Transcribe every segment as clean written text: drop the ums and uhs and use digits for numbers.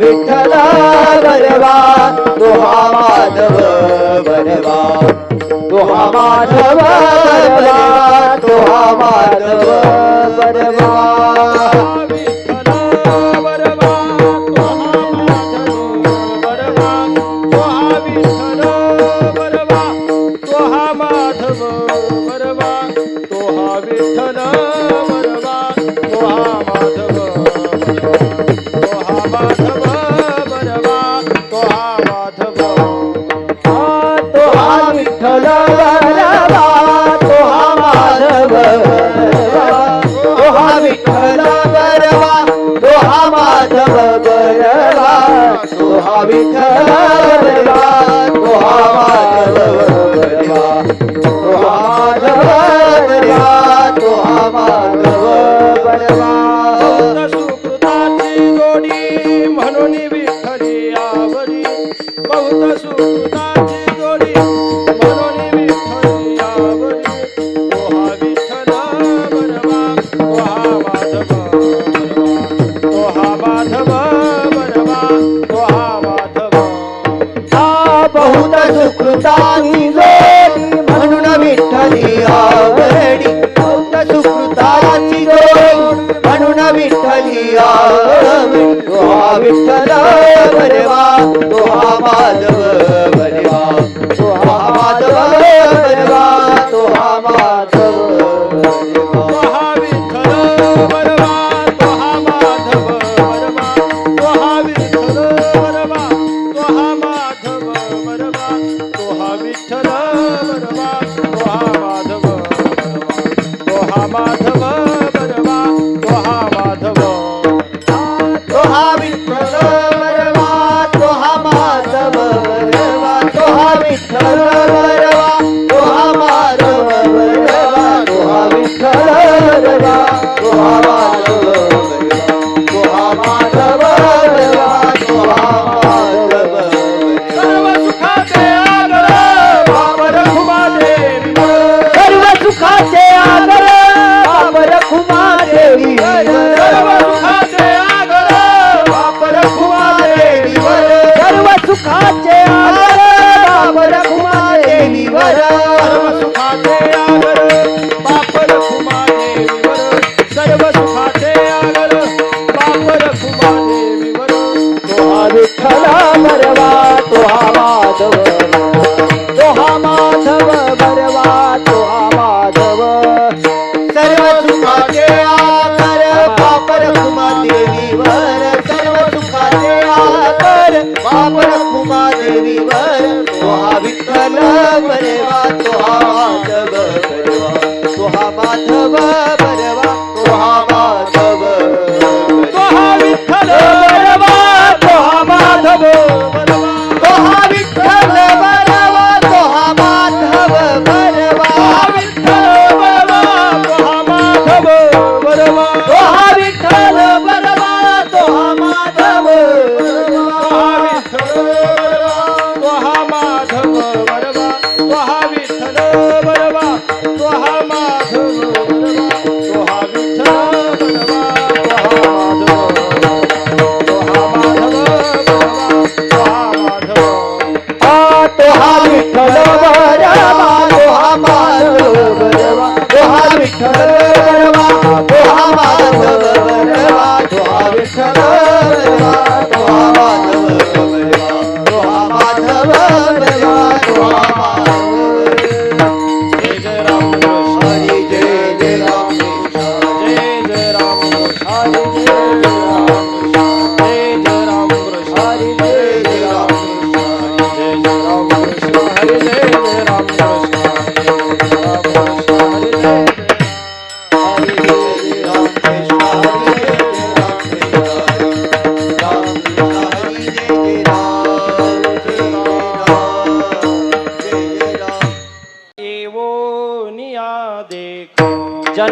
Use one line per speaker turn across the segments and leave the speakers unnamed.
विठ्ठल बरवा तो हा माधव बरवा तो हा माधव बरवा तो हा माधव बरवा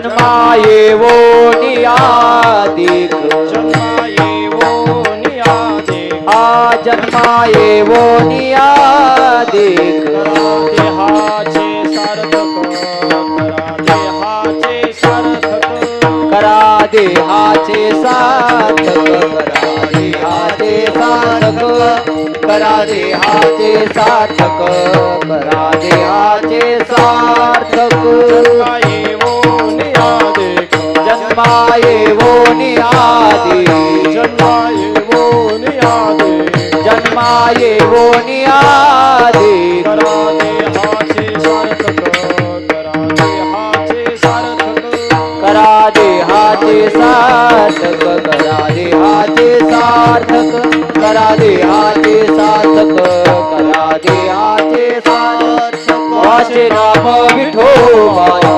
जन्मा येवोन आदिक
जन्मा येवोन आदिक
हा जन्मा येवोन आदिक
करा देहाचे सार्थक
करा देहाचे सार्थक करा देहाचे सार्थक
जन्मा येवोन आदिक
जन्मा येवोन आदिक
जन्मा येवोन आदिक
जन्मा येवोन आदिक
करा देहाचे सार्थक
करा देहाचे सार्थक करा देहाचे सार्थक करा देहाचे सार्थक वाचे नाम विठोबाचे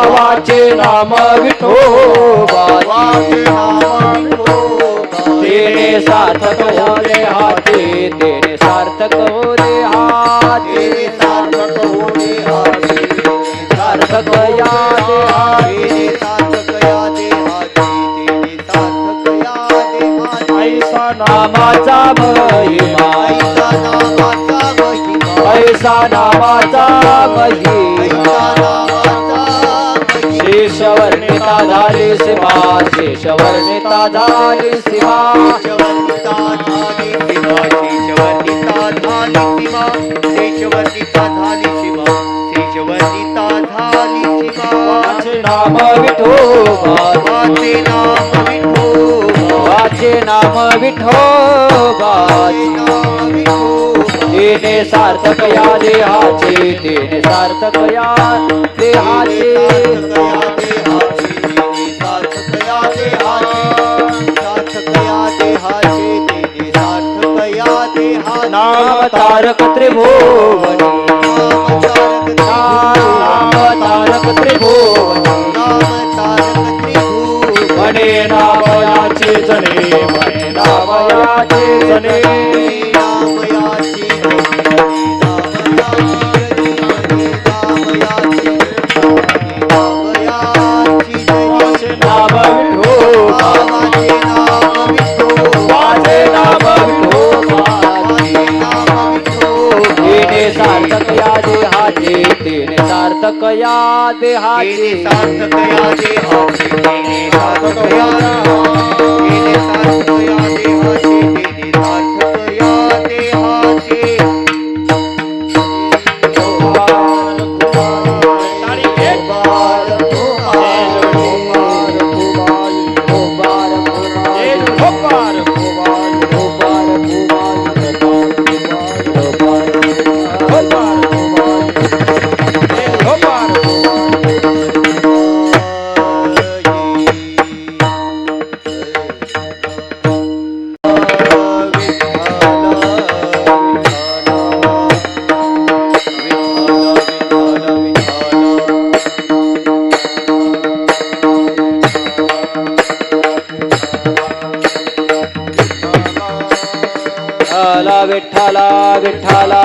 वाचे नाम विठोबाचे तेने सार्थक हो रे हाते तेने सार्थक हो रे हाते सार्थक हो रे हाते सार्थक या देहाते सार्थक या देहाते तेने सार्थक या देहाते
ऐसा
नामाचा महिमा ऐसा नामाचा महिमा ऐसा नामाचा महिमा शेषवर्णिता झाली सीमा शेषवर्णिता झाली सीमा शेषवर्णिता झाली सीमा शेषवर्णिता झाली सीमा शेषवर्णिता झाली सीमा शेषवर्णिता झाली सीमा वाचे नाम विठोबा वाचे नाम विठोबा वाचे नाम विठोबा तेने सार्थक या देहाचे तेने सार्थक या देहाचे सार्थक या देहाचे तेने सार्थक या देहाचे नाम तारक त्रिभुवनी नाम तारक त्रिभुवनी म्हणे नामयाचे जने म्हणे नामयाचे जने सार्थक या देहाचे तेने सार्थक या देहाचे सार्थक या देहाचे तेने सार्थक या तेने सार्थक या देहाचे तेने सार्थक या देहाचे विठ्ठला विठ्ठला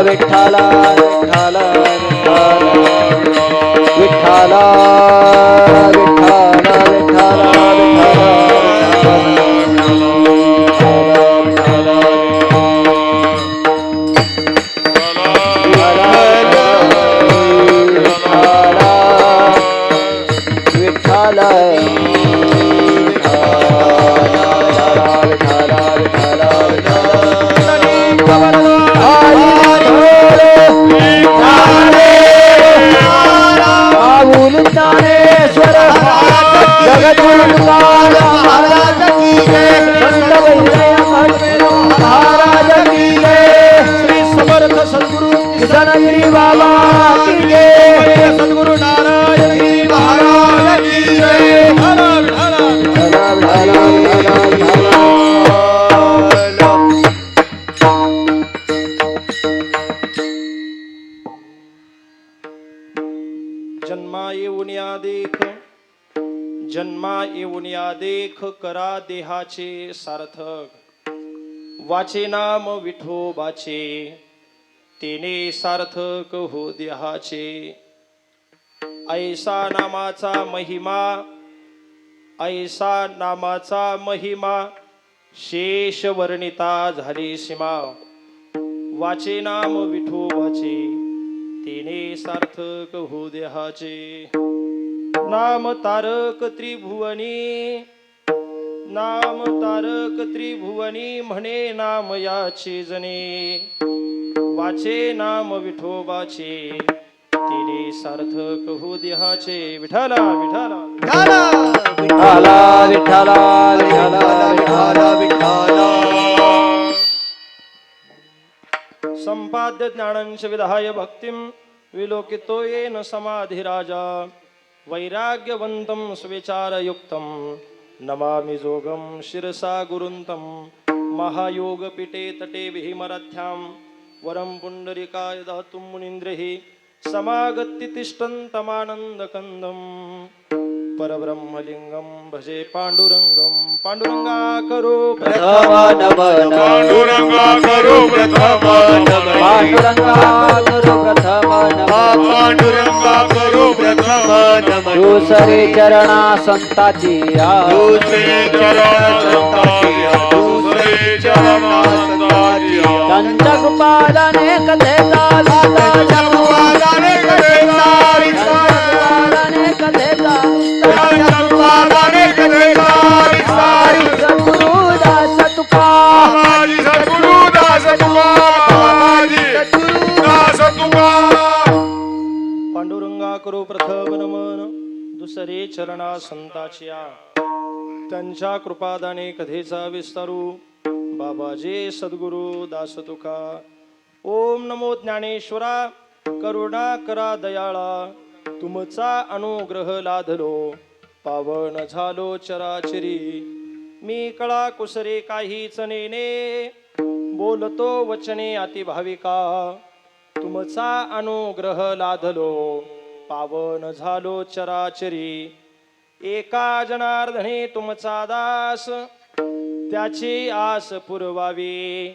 विठ्ठला विठ्ठला विठ्ठला विठ्ठला विठ्ठला माऊली ज्ञानेश्वर जगद्गुरु महाराज की जय, संत वैद्य महाराज की जय,
श्री समर्थ सद्गुरु
किसनगिरी बाबा की जय,
सद्गुरु नारायण गिरी महाराज की जय. जन्मा येऊन या देख करा देहाचे सार्थक, वाचे नाम विठोबाचे तेने सार्थक हो देहाचे. ऐसा नामाचा महिमा, ऐसा नामाचा महिमा शेष वर्णिता झाली सीमा. वाचे नाम विठोबाचे तेने सार्थक हो देहाचे. नाम तारक त्रिभुवनी, नाम तारक त्रिभुवनी म्हणे नाम याचे जने. वाचे नाम विठोबाचे तिने सार्थक हो देहाचे. विठाला विठाला
विठाला विठाला विठाला विठाला विठाला.
संपाद्य ज्ञानंच विधाय भक्तिं विलोकितो येन समाधी राजा. वैराग्यवन्तं स्विचारयुक्तं नमामि जोगं शिरसा गुरुन्तं. महायोगपीठे तटे भीमरथ्यां वरं पुण्डरीकाय दातुं मुनीन्द्रैः समागत्य तिष्ठन्तमानन्दकन्दं. परब्रह्मलिङ्गं भजे पाण्डुरङ्गं. पाण्डुरङ्गा करो
प्रथम नमन,
पांडुरंगा करो प्रथम नमन,
पांडुरंगा करो प्रथम नमन.
पांडुरंगा करो प्रथम नमन.
दुसरे चरणा संताची
दुसरे चरण संतांची, दुसरे चरण संतांची.
त्यांच्या कृपादाने कथेचा विस्तार,
जगपालाने कथेचा विस्तार,
कृपादाने कथेचा
जगपालाने कथेचा विस्तार.
सद्गुरु दास तुका,
माझी सद्गुरु दास तुका, माझी दास तुका.
पांडुरंगा करो प्रथम नमन, दुसरे चरणा संताचिया. त्यांच्या कृपादाने कथेचा विस्तारू, बाबाजे सद्गुरु दास तुका. ओम नमो ज्ञानेश्वरा, करुणा करा दयाळा. तुमचा अनुग्रह लाधलो, पावन झालो चराचरी. मी कळा कुसरे काहीच नेने, बोलतो वचने अतिभाविका. तुमचा अनुग्रह लाधलो, पावन झालो चराचरी. एका जनार्दने तुमचा दास, त्याची आस पुरवावी.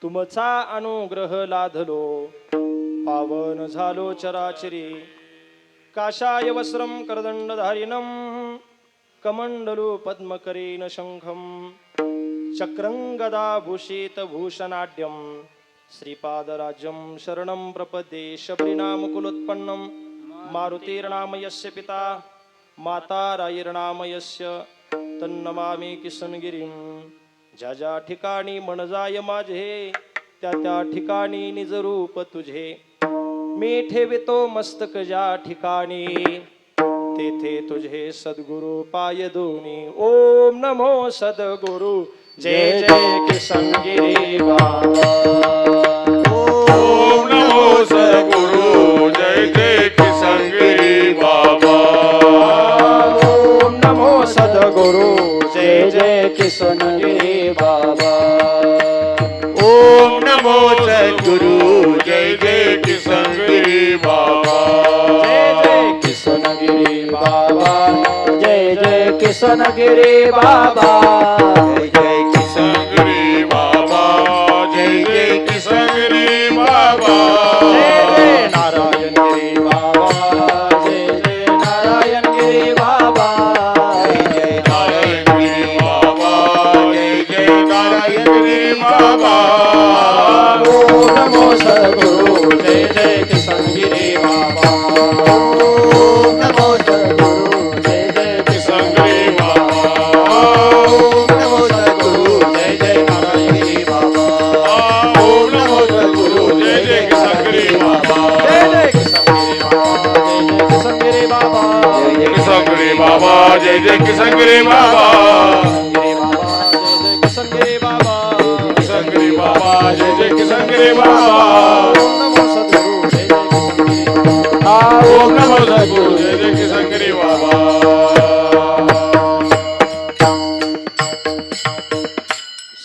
तुमचा अनुग्रह लाधलो, पावन झालो चराचरी. काषाय वस्त्रं करदंडधारिणं, कमंडलू पद्मकरेण शंखं. चक्रं गदा भूषित भूषणाढ्यं, श्रीपादराज्यं शरणं प्रपद्ये. शबरीनामकुलोत्पन्नं, मारुतिर्नाम यस्य पिता, माता रायर्नाम यस्य. तन्नमामि किसनगिरीं. ज्या ज्या ठिकाणी मन जाय माझे, त्या त्या ठिकाणी निज रूप तुझे. मी ठेवितो मस्तक ज्या ठिकाणी, तेथे तुझे सद्गुरु पाय दोनी. ओम नमो सद्गुरु, जय जय किसनगिरी बाबा.
ओम नमो सद्गुरु, जय जय किसनगिरी बाबा.
ओम नमो सद्गुरु, जय जय किसनगिरी बाबा.
ओम नमो सद्गुरु, जय जय किसनगिरी बाबा.
जय जय किसनगिरी बाबा, जय जय किसनगिरी बाबा.
जय जय किसनगिरी बाबा, जय जय किसनगिरी बाबा.
जय जय नारायणगिरी बाबा, जय जय नारायणगिरी बाबा.
जय जय नारायणगिरी बाबा, जय जय नारायणगिरी बाबा.
ओम नमो सद्गुरु, जय जय किसनगिरी बाबा. ओम नमो सद्गुरु, जय जय किसनगिरी
जय जय किसन गिरी बाबा
किसनगिरी बाबा
किसन गिरी बाबा जय जय किसन गिरी बाबा
नमो सद्गुरु जय जय किसनगिरी
ओम नमो सद्गुरु जय जय किसन गिरी बाबा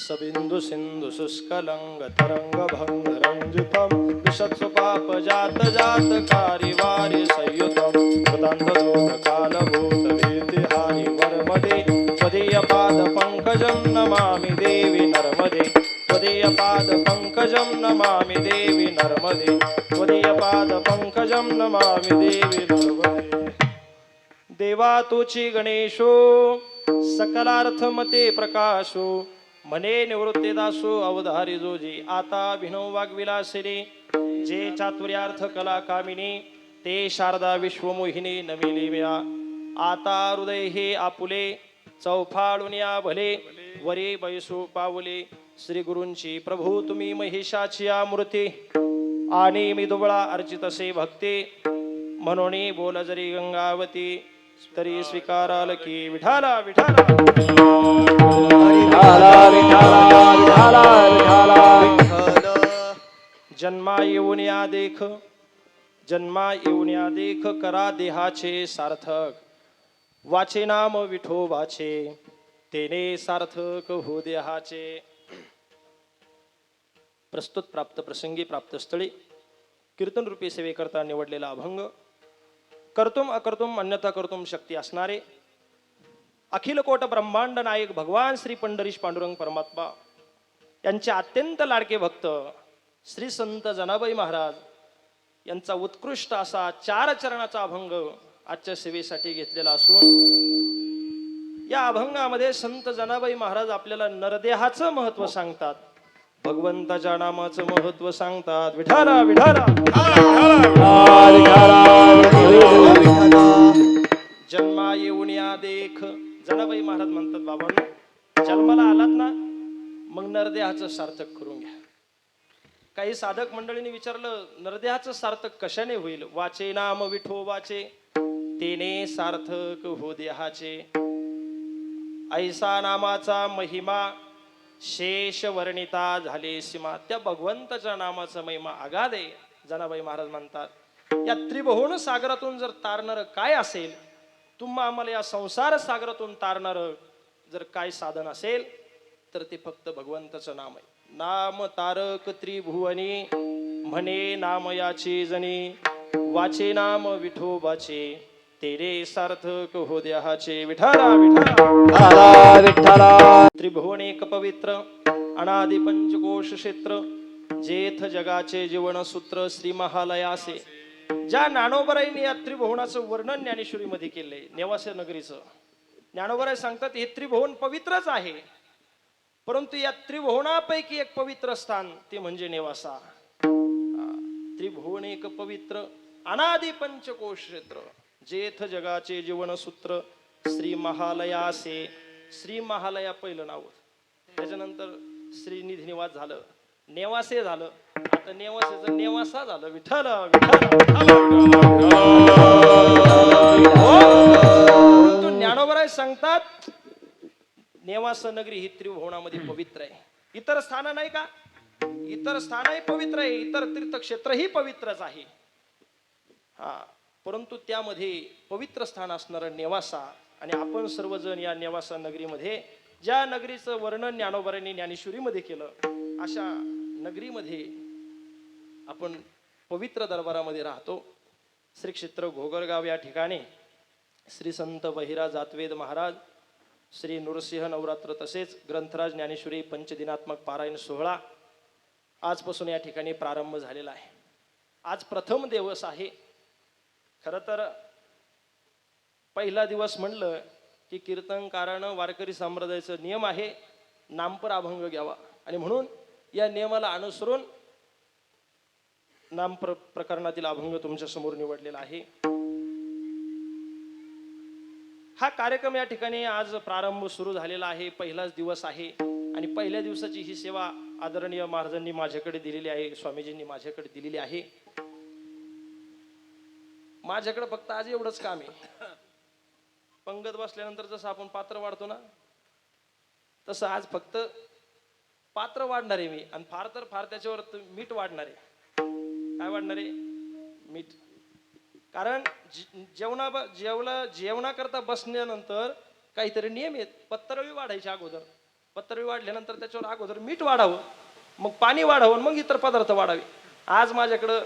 सबिंदु सिंधु शुष्कलंग तरंग भंग रंजितम विशत्सु पाप जात जात कारी वारि संयुतम कृतांत दोष काल भूत भीति हानि वर्मदे त्वदीय पाद पंकजं नमामि देवी नर्मदे त्वदीय पाद पंकजं नमामि देवी नर्मदे त्वदीय पाद पंकजं नमामि देवी नर्मदे देवा तुची गणेशो सकलार्थ मते प्रकाशो मने निवृत्ती दासो अवधारी जोजी आता भिनव वाग्विलासिनी जे चातुर्यार्थ कला कामिनी ते शारदा विश्वमोहिनी नमिली मिळा आता हृदय हे आपुले चौफाळून या भले वरे बैसू पावले श्री गुरूंची प्रभू तुम्ही महिषाची या मूर्ती आणि मी दुबळा अर्चित असे भक्ती म्हणून बोल जरी गंगावती तरी स्वीकाराल की विठाला विठाला जन्मा येऊन या देख जन्मा येऊन या देख करा देहाचे सार्थक वाचे नाम विठोबाचे तेने सार्थक हो देहाचे प्रस्तुत प्राप्त प्रसंगी प्राप्त स्थळी कीर्तन रूपी सेवेकरता निवडलेला अभंग कर्तुम अकर्तुम अन्यथा कर्तुम शक्ती असणारे अखिल कोट ब्रह्मांड नायक भगवान श्री पंढरीश पांडुरंग परमात्मा यांचे अत्यंत लाडके भक्त श्री संत जनाबाई महाराज यांचा उत्कृष्ट असा 4 चरणाचा अभंग आजच्या सेवेसाठी घेतलेला असून या अभंगामध्ये संत जनाबाई महाराज आपल्याला नरदेहाचं महत्व सांगतात भगवंताच्या नामाचं महत्व सांगतात विठाला विठाला जन्मा येऊन या देख जनाबाई महाराज म्हणतात बाबांनो जन्माला आलात ना मग नरदेहाचं सार्थक करून घ्या काही साधक मंडळींनी विचारलं नरदेहाचं सार्थक कशाने होईल वाचे नाम विठोबाचे तेने सार्थक हो देहाचे ऐसा नामाचा महिमा शेष वर्णिता झाले सीमा त्या भगवंताच्या नामाचा महिमा अगाध आहे जनाबाई महाराज म्हणतात या त्रिभुवन सागरातून जर तारणार काय असेल तुम्हा आम्हाला या संसार सागरातून तारणार जर काय साधन असेल तर ते फक्त भगवंताचं नाम आहे नाम तारक त्रिभुवनी म्हणे नाम याचे जनी वाचे नाम विठोबाचे तेरे सार्थक हो देहाचे विठाला विठाला विठाला त्रिभुवन एक पवित्र अनादि पंचकोश क्षेत्र जेथ जगाचे जीवन सूत्र श्री महालयासे ज्या ज्ञानोबराईंनी या त्रिभुवनाचं वर्णन ज्ञानेश्वरी मध्ये केलंय नेवासे नगरीचं ज्ञानोबराई सांगतात हे त्रिभुवन पवित्रच आहे परंतु या त्रिभुवनापैकी एक पवित्र स्थान ते म्हणजे नेवासा त्रिभुवन एक पवित्र अनादि पंचकोश क्षेत्र जेथ जगाचे जीवन सूत्र श्री महालयासे श्री महालया पहिलं नाव त्याच्यानंतर श्रीनिधी निवास झालं नेवासे झालं आता नेवासेचं नेवासा झालं विठ्ठल ज्ञानोबराय सांगतात नेवास नगरी ही त्रिभुवनामध्ये पवित्र आहे इतर स्थान नाही का इतर स्थानही पवित्र आहे इतर तीर्थक्षेत्रही पवित्रच आहे हा परंतु त्यामध्ये पवित्र स्थान असणारा नेवासा आणि आपण सर्वजण या नेवासा नगरीमध्ये ज्या नगरीचं वर्णन ज्ञानोबरांनी ज्ञानेश्वरीमध्ये केलं अशा नगरीमध्ये आपण पवित्र दरबारामध्ये राहतो श्री क्षेत्र घोगरगाव या ठिकाणी श्री संत बहिरा जातवेद महाराज श्री नृसिंह नवरात्र तसेच ग्रंथराज ज्ञानेश्वरी पंचदिनात्मक पारायण सोहळा आजपासून या ठिकाणी प्रारंभ झालेला आहे आज प्रथम दिवस आहे खरं तर पहिला दिवस म्हणलं की कीर्तनकारानं वारकरी संप्रदायाचा नियम आहे नामपर अभंग घ्यावा आणि म्हणून या नियमाला अनुसरून नाम प्रकरणातील अभंग तुमच्या समोर निवडलेला आहे हा कार्यक्रम या ठिकाणी आज प्रारंभ सुरू झालेला आहे पहिलाच दिवस आहे आणि पहिल्या दिवसाची ही सेवा आदरणीय महाराजांनी माझ्याकडे दिलेली आहे स्वामीजींनी माझ्याकडे दिलेली आहे माझ्याकडे फक्त आज एवढंच काम आहे
पंगत बसल्यानंतर जसं आपण पात्र वाढतो ना, तसं आज फक्त पात्र वाढणार आहे मी, आणि फार तर फार त्याच्यावर मीठ वाढणार आहे. काय वाढणार आहे? मीठ. कारण जेवणाकरता बसल्यानंतर काहीतरी नियम आहेत. पत्रळी वाढायची अगोदर, पत्रळी वाढल्यानंतर त्याच्यावर अगोदर मीठ वाढावं, मग पाणी वाढावं, मग इतर पदार्थ वाढावे. आज माझ्याकडं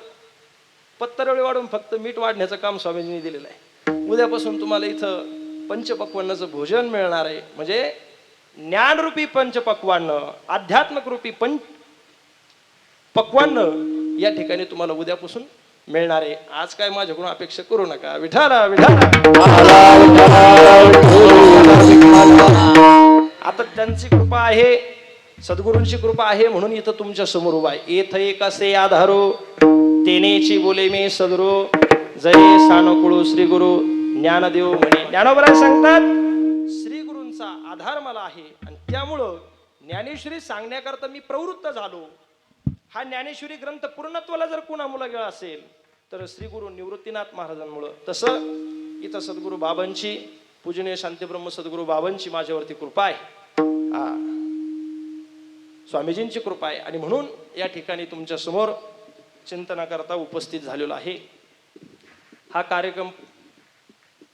पत्रळी वाढून फक्त मीठ वाढण्याचं काम स्वामीजींनी दिलेलं आहे. उद्यापासून तुम्हाला इथं पंचपक्वान्नाचं भोजन मिळणार आहे. म्हणजे ज्ञानरूपी पंचपक्वान्न, आध्यात्मिक रूपी पक्वान्न या ठिकाणी तुम्हाला उद्यापासून मिळणार आहे. आज काय माझ्याकडून अपेक्षा करू नका. विठाला विठाला. आता त्यांची कृपा आहे, सद्गुरूंची कृपा आहे म्हणून इथं तुमच्या समोर उभा आहे. येथ एक असे आधारो तेनेची बोले मी सद्गुरु, जय सानुकुळू श्री गुरु ज्ञानदेव म्हणे. ज्ञानोबराय सांगतात श्री गुरूंचा आधार मला आहे, आणि त्यामुळं ज्ञानेश्वरी सांगण्याकरता मी प्रवृत्त झालो. हा ज्ञानेश्वरी ग्रंथ पूर्णत्वाला जर कुणामुळे गेला असेल तर श्री गुरु निवृत्तीनाथ महाराजांमुळं. तसं इथं सद्गुरू बाबांची, पूजनीय शांतीब्रह्म सद्गुरू बाबांची माझ्यावरती कृपा आहे, स्वामीजींची कृपा आहे, आणि म्हणून या ठिकाणी तुमच्या समोर चिंतनाकरता उपस्थित झालेलो आहे. हा कार्यक्रम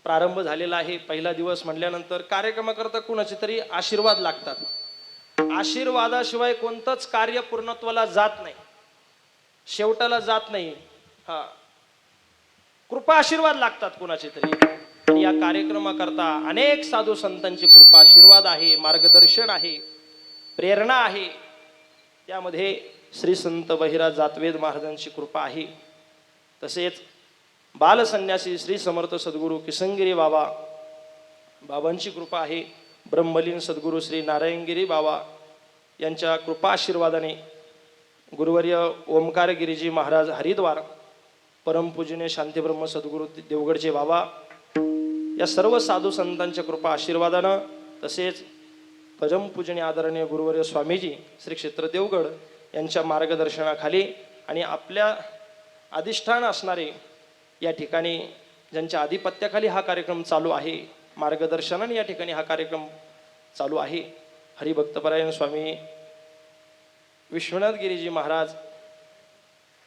प्रारंभ झालेला आहे. पहिला दिवस म्हटल्यानंतर कार्यक्रमाकरता कुणाचे तरी आशीर्वाद लागतात. आशीर्वादाशिवाय कोणतंच कार्य पूर्णत्वाला जात नाही, शेवटाला जात नाही. हा, कृपा आशीर्वाद लागतात कुणाचे तरी. आणि या कार्यक्रमाकरता अनेक साधू संतांची कृपा आशीर्वाद आहे, मार्गदर्शन आहे, प्रेरणा आहे. त्यामध्ये श्री संत बहिराज जातवेद महाराजांची कृपा आहे. तसेच बालसन्यासी श्री समर्थ सद्गुरू किसनगिरी बाबांची कृपा आहे. ब्रह्मलीन सद्गुरू श्री नारायणगिरी बाबा यांच्या कृपा आशीर्वादाने, गुरुवर्य ओमकारगिरीजी महाराज हरिद्वार, परमपूजनीय शांतीब्रह्म सद्गुरू देवगडचे बाबा, या सर्व साधू संतांच्या कृपा आशीर्वादानं, तसेच परमपूजनीय आदरणीय गुरुवर्य स्वामीजी श्री क्षेत्र देवगड यांच्या मार्गदर्शनाखाली आणि आपल्या अधिष्ठान असणारे या ठिकाणी ज्यांच्या आधिपत्याखाली हा कार्यक्रम चालू आहे, मार्गदर्शनाने या ठिकाणी हा कार्यक्रम चालू आहे. हरिभक्तपरायण स्वामी विश्वनाथ गिरीजी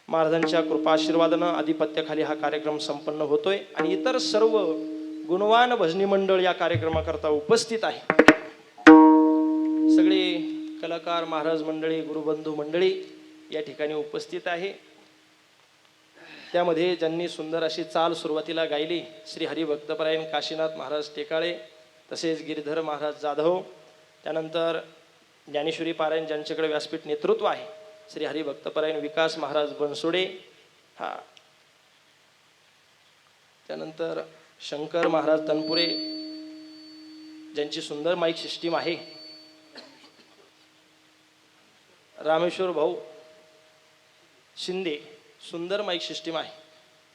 महाराजांच्या कृपा आशीर्वादानं आधिपत्याखाली हा कार्यक्रम संपन्न होतोय. आणि इतर सर्व गुणवान भजनी मंडळ या कार्यक्रमाकरता उपस्थित आहे. सगळे कलाकार, महाराज मंडळी, गुरुबंधू मंडळी या ठिकाणी उपस्थित आहे. त्यामध्ये ज्यांनी सुंदर अशी चाल सुरुवातीला गायली, श्री हरिभक्तपरायण काशीनाथ महाराज टेकाळे, तसेच गिरीधर महाराज जाधव. त्यानंतर ज्ञानेश्वरी पारायण ज्यांच्याकडे व्यासपीठ नेतृत्व आहे, श्री हरिभक्तपरायण विकास महाराज बनसोडे. हा, त्यानंतर शंकर महाराज तनपुरे ज्यांची सुंदर माईक सिस्टीम आहे. रामेश्वर भाऊ शिंदे, सुंदर माईक सिस्टीम आहे.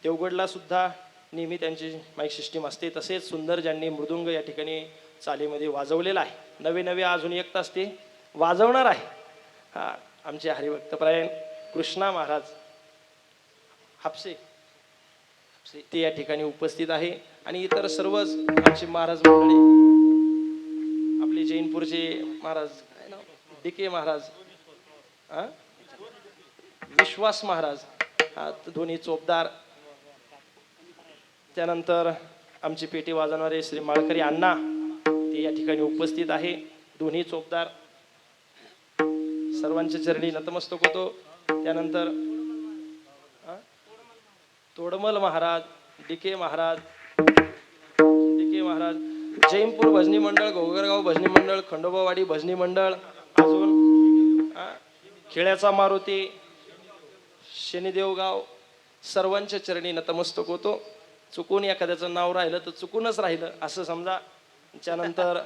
देवगडला सुद्धा नेहमी त्यांची माईक सिस्टीम असते. तसेच सुंदर ज्यांनी मृदुंग या ठिकाणी चालीमध्ये वाजवलेला आहे. नवे अजून एक तास ते वाजवणार आहे. हा, आमचे हरिभक्तपरायण कृष्णा महाराज हापसे ते या ठिकाणी उपस्थित आहे. आणि इतर सर्वच आमचे महाराज मंडळी, आपले जैनपूरचे महाराज DK महाराज, विश्वास महाराज, हा दोन्ही चोपदार. त्यानंतर आमची पेटी वाजवणारे श्री माळकरी अण्णा ते या ठिकाणी उपस्थित आहे, दोन्ही चोपदार. सर्वांच्या चरणी नतमस्तक होतो. त्यानंतर तोडमल महाराज, DK महाराज, जैनपूर भजनी मंडळ, गोगरगाव भजनी मंडळ, खंडोबावाडी भजनी मंडळ, अजून खेळ्याचा मारुती, शनिदेवगाव, सर्वांच्या चरणी नतमस्तक होतो. चुकून एखाद्याचं नाव राहिलं तर चुकूनच राहिलं असं समजा. त्यानंतर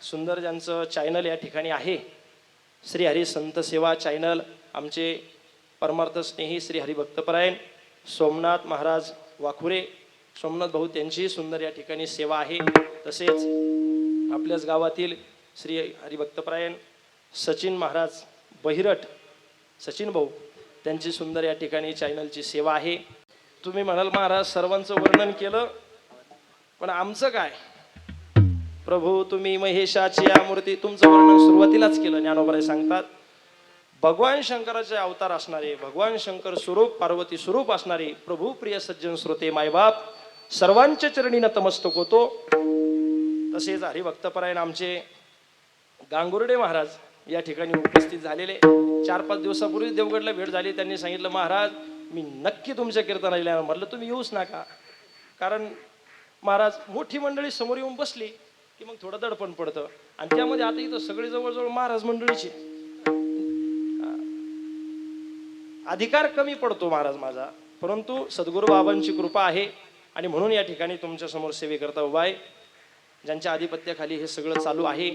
सुंदर ज्यांचं चॅनल या ठिकाणी आहे, श्री हरी संत सेवा चॅनल, आमचे परमार्थ स्नेही श्री हरिभक्तपरायण सोमनाथ महाराज वाखुरे, सोमनाथ भाऊ, त्यांची सुंदर या ठिकाणी सेवा आहे. तसेच आपल्याच गावातील श्री हरिभक्तपरायण सचिन महाराज बहिरट, सचिन भाऊ, त्यांची सुंदर या ठिकाणी चॅनलची सेवा आहे. तुम्ही म्हणाल महाराज सर्वांचं वर्णन केलं, पण आमचं काय? प्रभू तुम्ही महेशाची या मूर्ती, तुमचं वर्णन सुरुवातीलाच केलं. ज्ञानोबराय सांगतात भगवान शंकराचे अवतार असणारे, भगवान शंकर स्वरूप पार्वती स्वरूप असणारे प्रभू प्रिय सज्जन श्रोते मायबाप सर्वांच्या चरणी नतमस्तक होतो. तसेच हरिभक्तपरायण आमचे गांगुर्डे महाराज या ठिकाणी उपस्थित झालेले. 4-5 दिवसापूर्वी देवगडला भेट झाली. त्यांनी सांगितलं महाराज मी नक्की तुमच्या कीर्तनाला येणार. म्हटलं तुम्ही येऊच नका, कारण महाराज मोठी मंडळी समोर येऊन बसली की मग थोडं दडपण पडतं. आणि त्यामध्ये आता इथं सगळे जवळजवळ महाराज मंडळीचे अधिकार कमी पडतो महाराज माझा. परंतु सद्गुरू बाबांची कृपा आहे आणि म्हणून या ठिकाणी तुमच्या समोर सेवेकरता उभा आहे. ज्यांच्या आधिपत्याखाली हे सगळं चालू आहे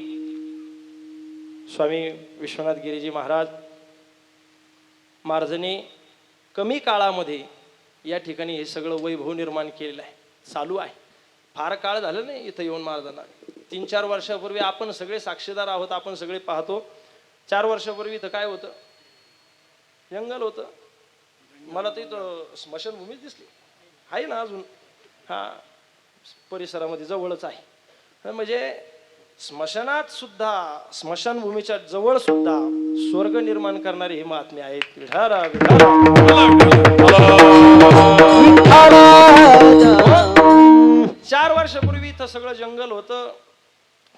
स्वामी विश्वनाथ गिरीजी महाराज महाराजांनी कमी काळामध्ये या ठिकाणी हे सगळं वैभव निर्माण केलेलं आहे, चालू आहे. फार काळ झालं नाही इथं येऊन महाराजांना. 3-4 वर्षापूर्वी आपण सगळे साक्षीदार आहोत, आपण सगळे पाहतो. 4 वर्षापूर्वी इथं काय होतं? जंगल होतं. मला तर इथं स्मशानभूमीच दिसली आहे ना अजून. हा परिसरामध्ये जवळच आहे. म्हणजे स्मशानात सुद्धा, स्मशानभूमीच्या जवळ सुद्धा स्वर्ग निर्माण करणारे हे महात्मे आहेत. विठाला विठाला 4 वर्षापूर्वी इथं सगळं जंगल होतं,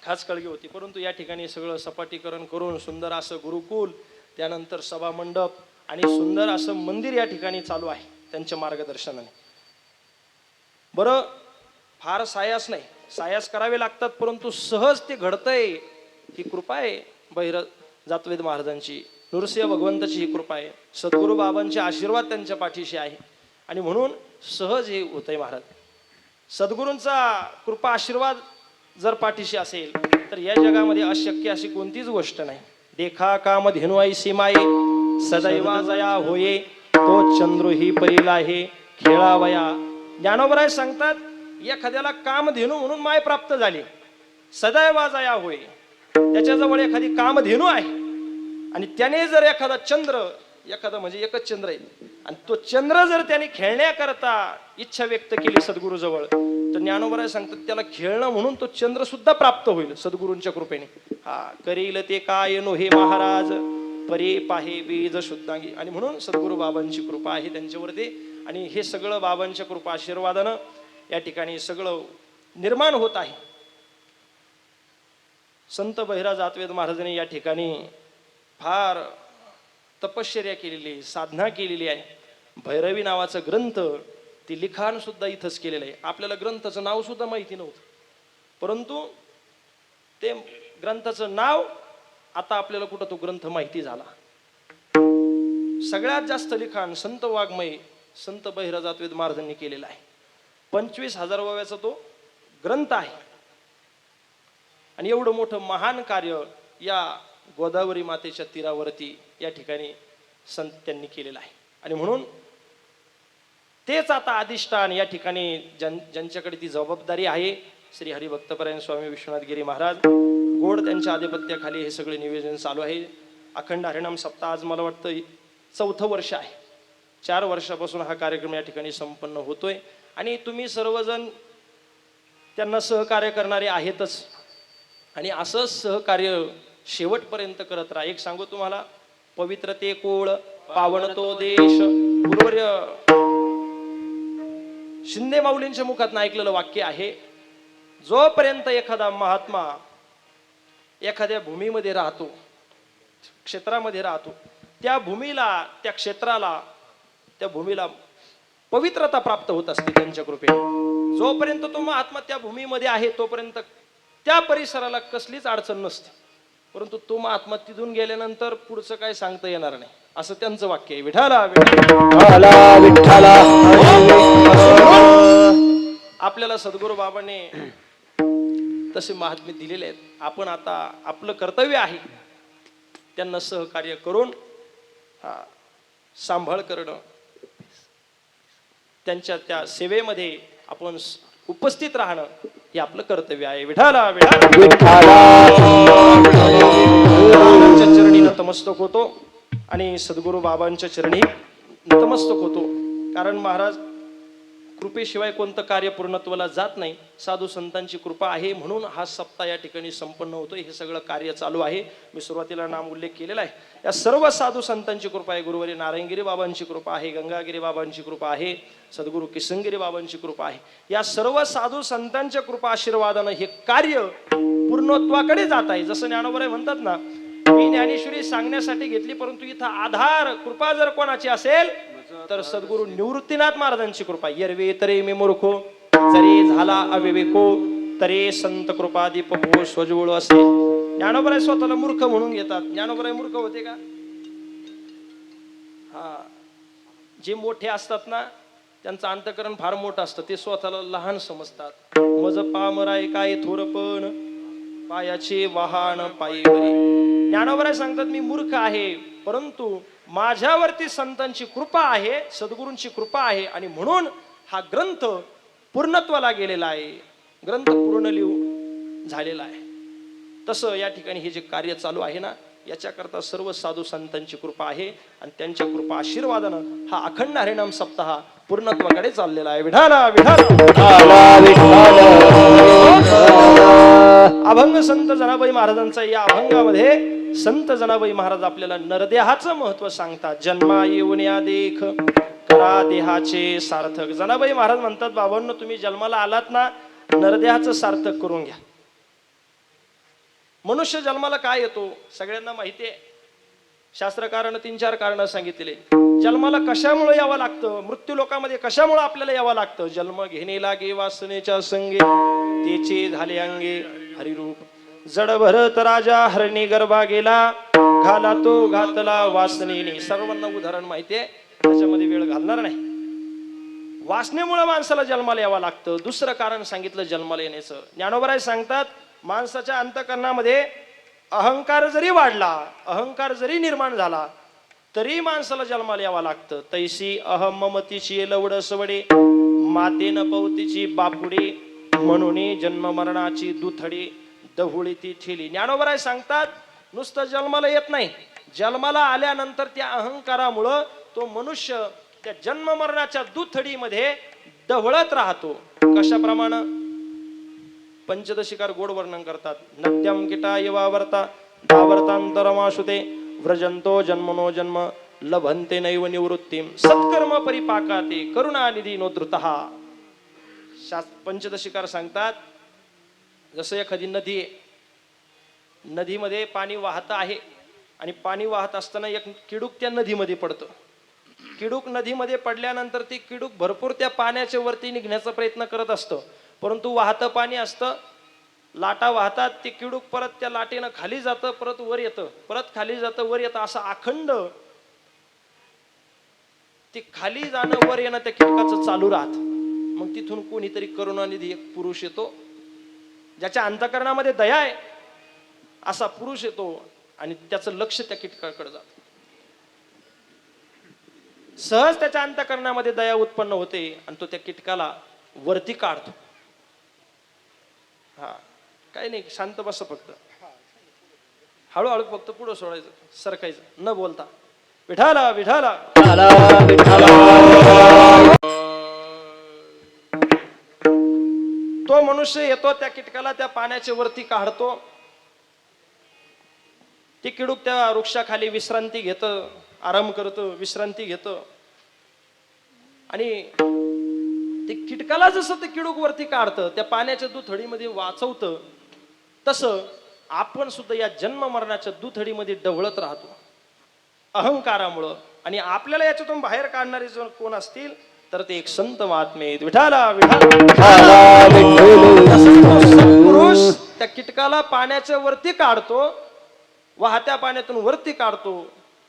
खास कळगी होती. परंतु या ठिकाणी सगळं सपाटीकरण करून सुंदर असं गुरुकुल, त्यानंतर सभा मंडप आणि सुंदर असं मंदिर या ठिकाणी चालू आहे त्यांच्या मार्गदर्शनाने. बरं फार सायास नाही, सायास करावे लागतात, परंतु सहज ते घडतंय. ही कृपा आहे बहिर जातवेद महाराजांची, नृसिंह भगवंताची ही कृपा आहे. सद्गुरू बाबांचे आशीर्वाद त्यांच्या पाठीशी आहे आणि म्हणून सहज हे होतंय महाराज. सद्गुरूंचा कृपा आशीर्वाद जर पाठीशी असेल तर या जगामध्ये अशक्य अशी कोणतीच गोष्ट नाही. देखा काम धेनुआई सीमाये सदैवा जया होये, तो चंद्र ही परीला आहे खेळावया. ज्ञानोबराय सांगतात एखाद्याला कामधेनू म्हणून माय प्राप्त झाली, सदैव जया होय. त्याच्याजवळ एखादी कामधेनू आहे आणि त्याने जर एखादा चंद्र, एखादा म्हणजे एकच चंद्र आहे, आणि तो चंद्र जर त्याने खेळण्याकरता इच्छा व्यक्त केली सद्गुरूजवळ, तर ज्ञानोबराय सांगतात त्याला खेळणं म्हणून तो चंद्र सुद्धा प्राप्त होईल सद्गुरूंच्या कृपेने. हा करील ते काय नो हे महाराज परे पाहे बीज शुद्धांगी. आणि म्हणून सद्गुरू बाबांची कृपा आहे त्यांच्यावरती. आणि हे सगळं बाबांच्या कृपा आशीर्वादानं या ठिकाणी सगळं निर्माण होत आहे. संत बहिरा जातवेद महाराजांनी या ठिकाणी फार तपश्चर्या केलेली आहे, साधना केलेली आहे. भैरवी नावाचा ग्रंथ, ते लिखाण सुद्धा इथंच केलेलं आहे. आपल्याला ग्रंथाचं नाव सुद्धा माहिती नव्हतं, परंतु ते ग्रंथाचं नाव आता आपल्याला कुठं तो ग्रंथ माहिती झाला. सगळ्यात जास्त लिखाण संत वाङ्मय संत बहिरा जातवेद महाराजांनी केलेला आहे. 25,000 ओव्याचा तो ग्रंथ आहे. आणि एवढं मोठं महान कार्य या गोदावरी मातेच्या तीरावरती या ठिकाणी संत त्यांनी केलेलं आहे. आणि म्हणून तेच आता अधिष्ठान या ठिकाणी ज्यांच्याकडे ती जबाबदारी आहे, श्री हरिभक्तपरायण स्वामी विश्वनाथ गिरी महाराज गोड त्यांच्या आधिपत्याखाली हे सगळे नियोजन चालू आहे. अखंड हरिनाम सप्ताह आज मला वाटतं 4थं वर्ष आहे. 4 वर्षापासून हा कार्यक्रम या ठिकाणी संपन्न होतोय. आणि तुम्ही सर्वजण त्यांना सहकार्य करणारे आहेतच, आणि असंच सहकार्य शेवटपर्यंत करत राहा. एक सांगू तुम्हाला, पवित्र ते कोळ पावन तो देश, गुरुवर्य शिंदे माऊलींच्या मुखात ऐकलेलं वाक्य आहे. जोपर्यंत एखादा महात्मा एखाद्या भूमीमध्ये राहतो, क्षेत्रामध्ये राहतो, त्या भूमीला, त्या क्षेत्राला, त्या भूमीला पवित्रता प्राप्त होत असते त्यांच्या कृपेने. जोपर्यंत तो महात्मा त्या भूमीमध्ये आहे तोपर्यंत त्या परिसराला कसलीच अडचण नसते. परंतु तो महात्मा तिथून गेल्यानंतर पुढचं काय सांगता येणार नाही, असं त्यांचं वाक्य आहे. विठाला विठाला विठाला. आपल्याला सद्गुरू बाबांनी तसे महात्मे दिलेले आहेत. आपण आता आपलं कर्तव्य आहे त्यांना सहकार्य करून सांभाळ करणं, त्यांच्या त्या सेवेमध्ये आपण उपस्थित राहणं हे आपलं कर्तव्य आहे. विठाला विठालाच्या चरणी नतमस्तक होतो आणि सद्गुरू बाबांच्या चरणी नतमस्तक होतो. कारण महाराज कृपेशिवाय कोणतं कार्य पूर्णत्वाला जात नाही. साधू संतांची कृपा आहे म्हणून हा सप्ताह या ठिकाणी संपन्न होतोय. हे सगळं कार्य चालू आहे. मी सुरुवातीला नाम उल्लेख केलेला आहे. या सर्व साधू संतांची कृपा आहे. गुरुवारी नारायणगिरी बाबांची कृपा आहे, गंगागिरी बाबांची कृपा आहे, सद्गुरू किसनगिरी बाबांची कृपा आहे. या सर्व साधू संतांच्या कृपा आशीर्वादानं हे कार्य पूर्णत्वाकडे जात आहे. जसं ज्ञानोबराय म्हणतात ना, मी ज्ञानेश्वरी सांगण्यासाठी घेतली, परंतु इथं आधार कृपा जर कोणाची असेल तर सद्गुरू निवृत्तीनाथ महाराजांची कृपा. यर्वे तरे मी मूर्खो जरी झाला अविवेको तरे संत कृपा दीप भो स्वजवळ असे. ज्ञानोबराय स्वतःला मूर्ख म्हणून घेतात. ज्ञानोबराय मूर्ख होते का? हा, जे मोठे असतात ना त्यांचं अंतःकरण फार मोठं असतं. ते स्वतःला लहान समजतात. मज पामराय काय थोरपण पायाचे वाहन पायी बरे. ज्ञानोबराय सांगतात मी मूर्ख आहे, परंतु माझ्यावरती संतांची कृपा आहे, सद्गुरूंची कृपा आहे आणि म्हणून हा ग्रंथ पूर्णत्वाला गेलेला आहे. ग्रंथ पूर्ण लिहू झालेला आहे. तसं या ठिकाणी हे जे कार्य चालू आहे ना, याच्याकरता सर्व साधू संतांची कृपा आहे आणि त्यांच्या कृपा आशीर्वादानं हा अखंड हरिनाम सप्ताह पूर्णत्वाकडे चाललेला आहे. विठाला अभंग संत जनाबाई महाराजांचा. या अभंगामध्ये संत जनाबाई महाराज आपल्याला नरदेहाचं महत्व सांगतात. जन्मा येऊन या देख करा देहाचे सार्थक. जनाबाई महाराज म्हणतात, बाबांनो तुम्ही जन्माला आलात ना, नरदेहाचं सार्थक करून घ्या. मनुष्य जन्माला काय येतो सगळ्यांना माहिती आहे. शास्त्रकारानं 3-4 कारणं सांगितले. जन्माला कशामुळे यावं लागतं, मृत्यू लोकामध्ये कशामुळे आपल्याला यावं लागतं. जन्म घेणे लागे वासनेच्या संगे तेचे झाले अंगे हरिरूप. जड भरत राजा हरणी गर्भा गेला घाला तो घातला वासनेने. सर्वांना उदाहरण माहितीये, त्याच्यामध्ये वेळ घालणार नाही. वासनेमुळे माणसाला जन्माला यावं लागतं. दुसरं कारण सांगितलं जन्माला येण्याचं. ज्ञानोबराय सांगतात माणसाच्या अंतःकरणामध्ये अहंकार जरी वाढला, अहंकार जरी निर्माण झाला तरी माणसाला जन्माला यावं लागतं. तैसी अहम ममतीची लवड सवडे मातेन पवतीची बापुडे म्हणून जन्म मरणाची दुथडी दहुळी ती ठेली. ज्ञानोबराय सांगतात नुसतं जन्माला येत नाही, जन्माला आल्यानंतर त्या अहंकारामुळं तो मनुष्य त्या जन्म मरणाच्या दुथडीमध्ये दहळत राहतो. कशाप्रमाणे? पंचदशिकार गोड वर्णन करतात. नद्यम किटा यवावर्ता दावर्तांतरमाशुते व्रजंतो जन्मनो जन्म लभंते नैव निवृत्तीम सत्कर्म परिपाकाते करुणानिधी नो धृतः. पंचदशिकार सांगतात जसं एखादी नदी आहे, नदीमध्ये पाणी वाहत आहे आणि पाणी वाहत असताना एक किडूक त्या नदीमध्ये पडतं. किडूक नदीमध्ये पडल्यानंतर ती किडूक भरपूर त्या पाण्याच्या वरती निघण्याचा प्रयत्न करत असतं, परंतु वाहतं पाणी असतं, लाटा वाहतात, ते किडूक परत त्या लाटेनं खाली जातं, परत वर येतं, परत खाली जातं, वर येतं, असं अखंड ते खाली जाणं वर येणं त्या किडकाचं चालू राहत. मग तिथून कोणीतरी करुणानिधी एक पुरुष येतो, ज्याच्या अंतःकरणामध्ये दया आहे असा पुरुष येतो आणि त्याचं लक्ष त्या किटकाकडे जातं. सहज त्याच्या अंतःकरणामध्ये दया उत्पन्न होते आणि तो त्या किटकाला वरती काढतो. हा, काही नाही, शांत बस, फक्त हळूहळू फक्त पुढं सोडायचं, सरकायचं न बोलता. विठाला विठाला तो मनुष्य येतो, त्या किटकाला त्या पाण्याच्या वरती काढतो. ती किडूक त्या वृक्षाखाली विश्रांती घेतं, आराम करतं, विश्रांती घेतं. आणि ते किटकाला जसं ते किडूक वरती काढतं, त्या पाण्याच्या दुथडीमध्ये वाचवतं, तसं आपण सुद्धा या जन्म मरणाच्या दुथडीमध्ये डवळत राहतो अहंकारामुळं. आणि आपल्याला याच्यातून बाहेर काढणारे जर कोण असतील तर ते एक संत महात्मे. विठाला विठाला पुरुष त्या किटकाला पाण्याच्या वरती काढतो, वाहत्या पाण्यातून वरती काढतो,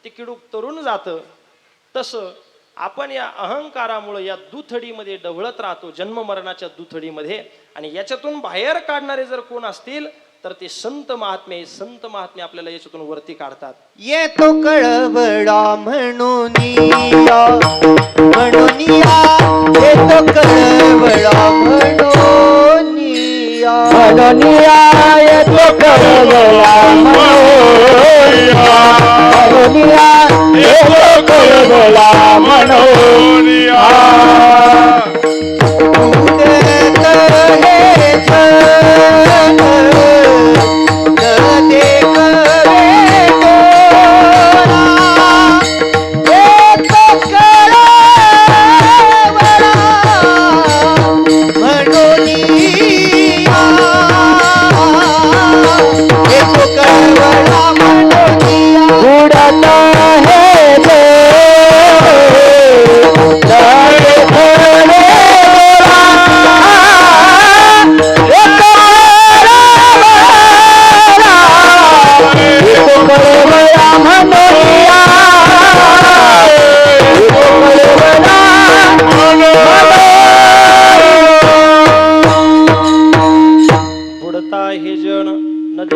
ते किडूक तरुण जातं. तसं आपण या अहंकारामुळे या दुथडीमध्ये डवळत राहतो, जन्म मरणाच्या दुथडीमध्ये. आणि याच्यातून बाहेर काढणारे जर कोण असतील तर ते संत महात्मे. संत महात्मे आपल्याला याच्यातून वरती काढतात.
येतो कळवळा म्हणून येतो कळवळा म्हणून येतो कळवळा म्हणून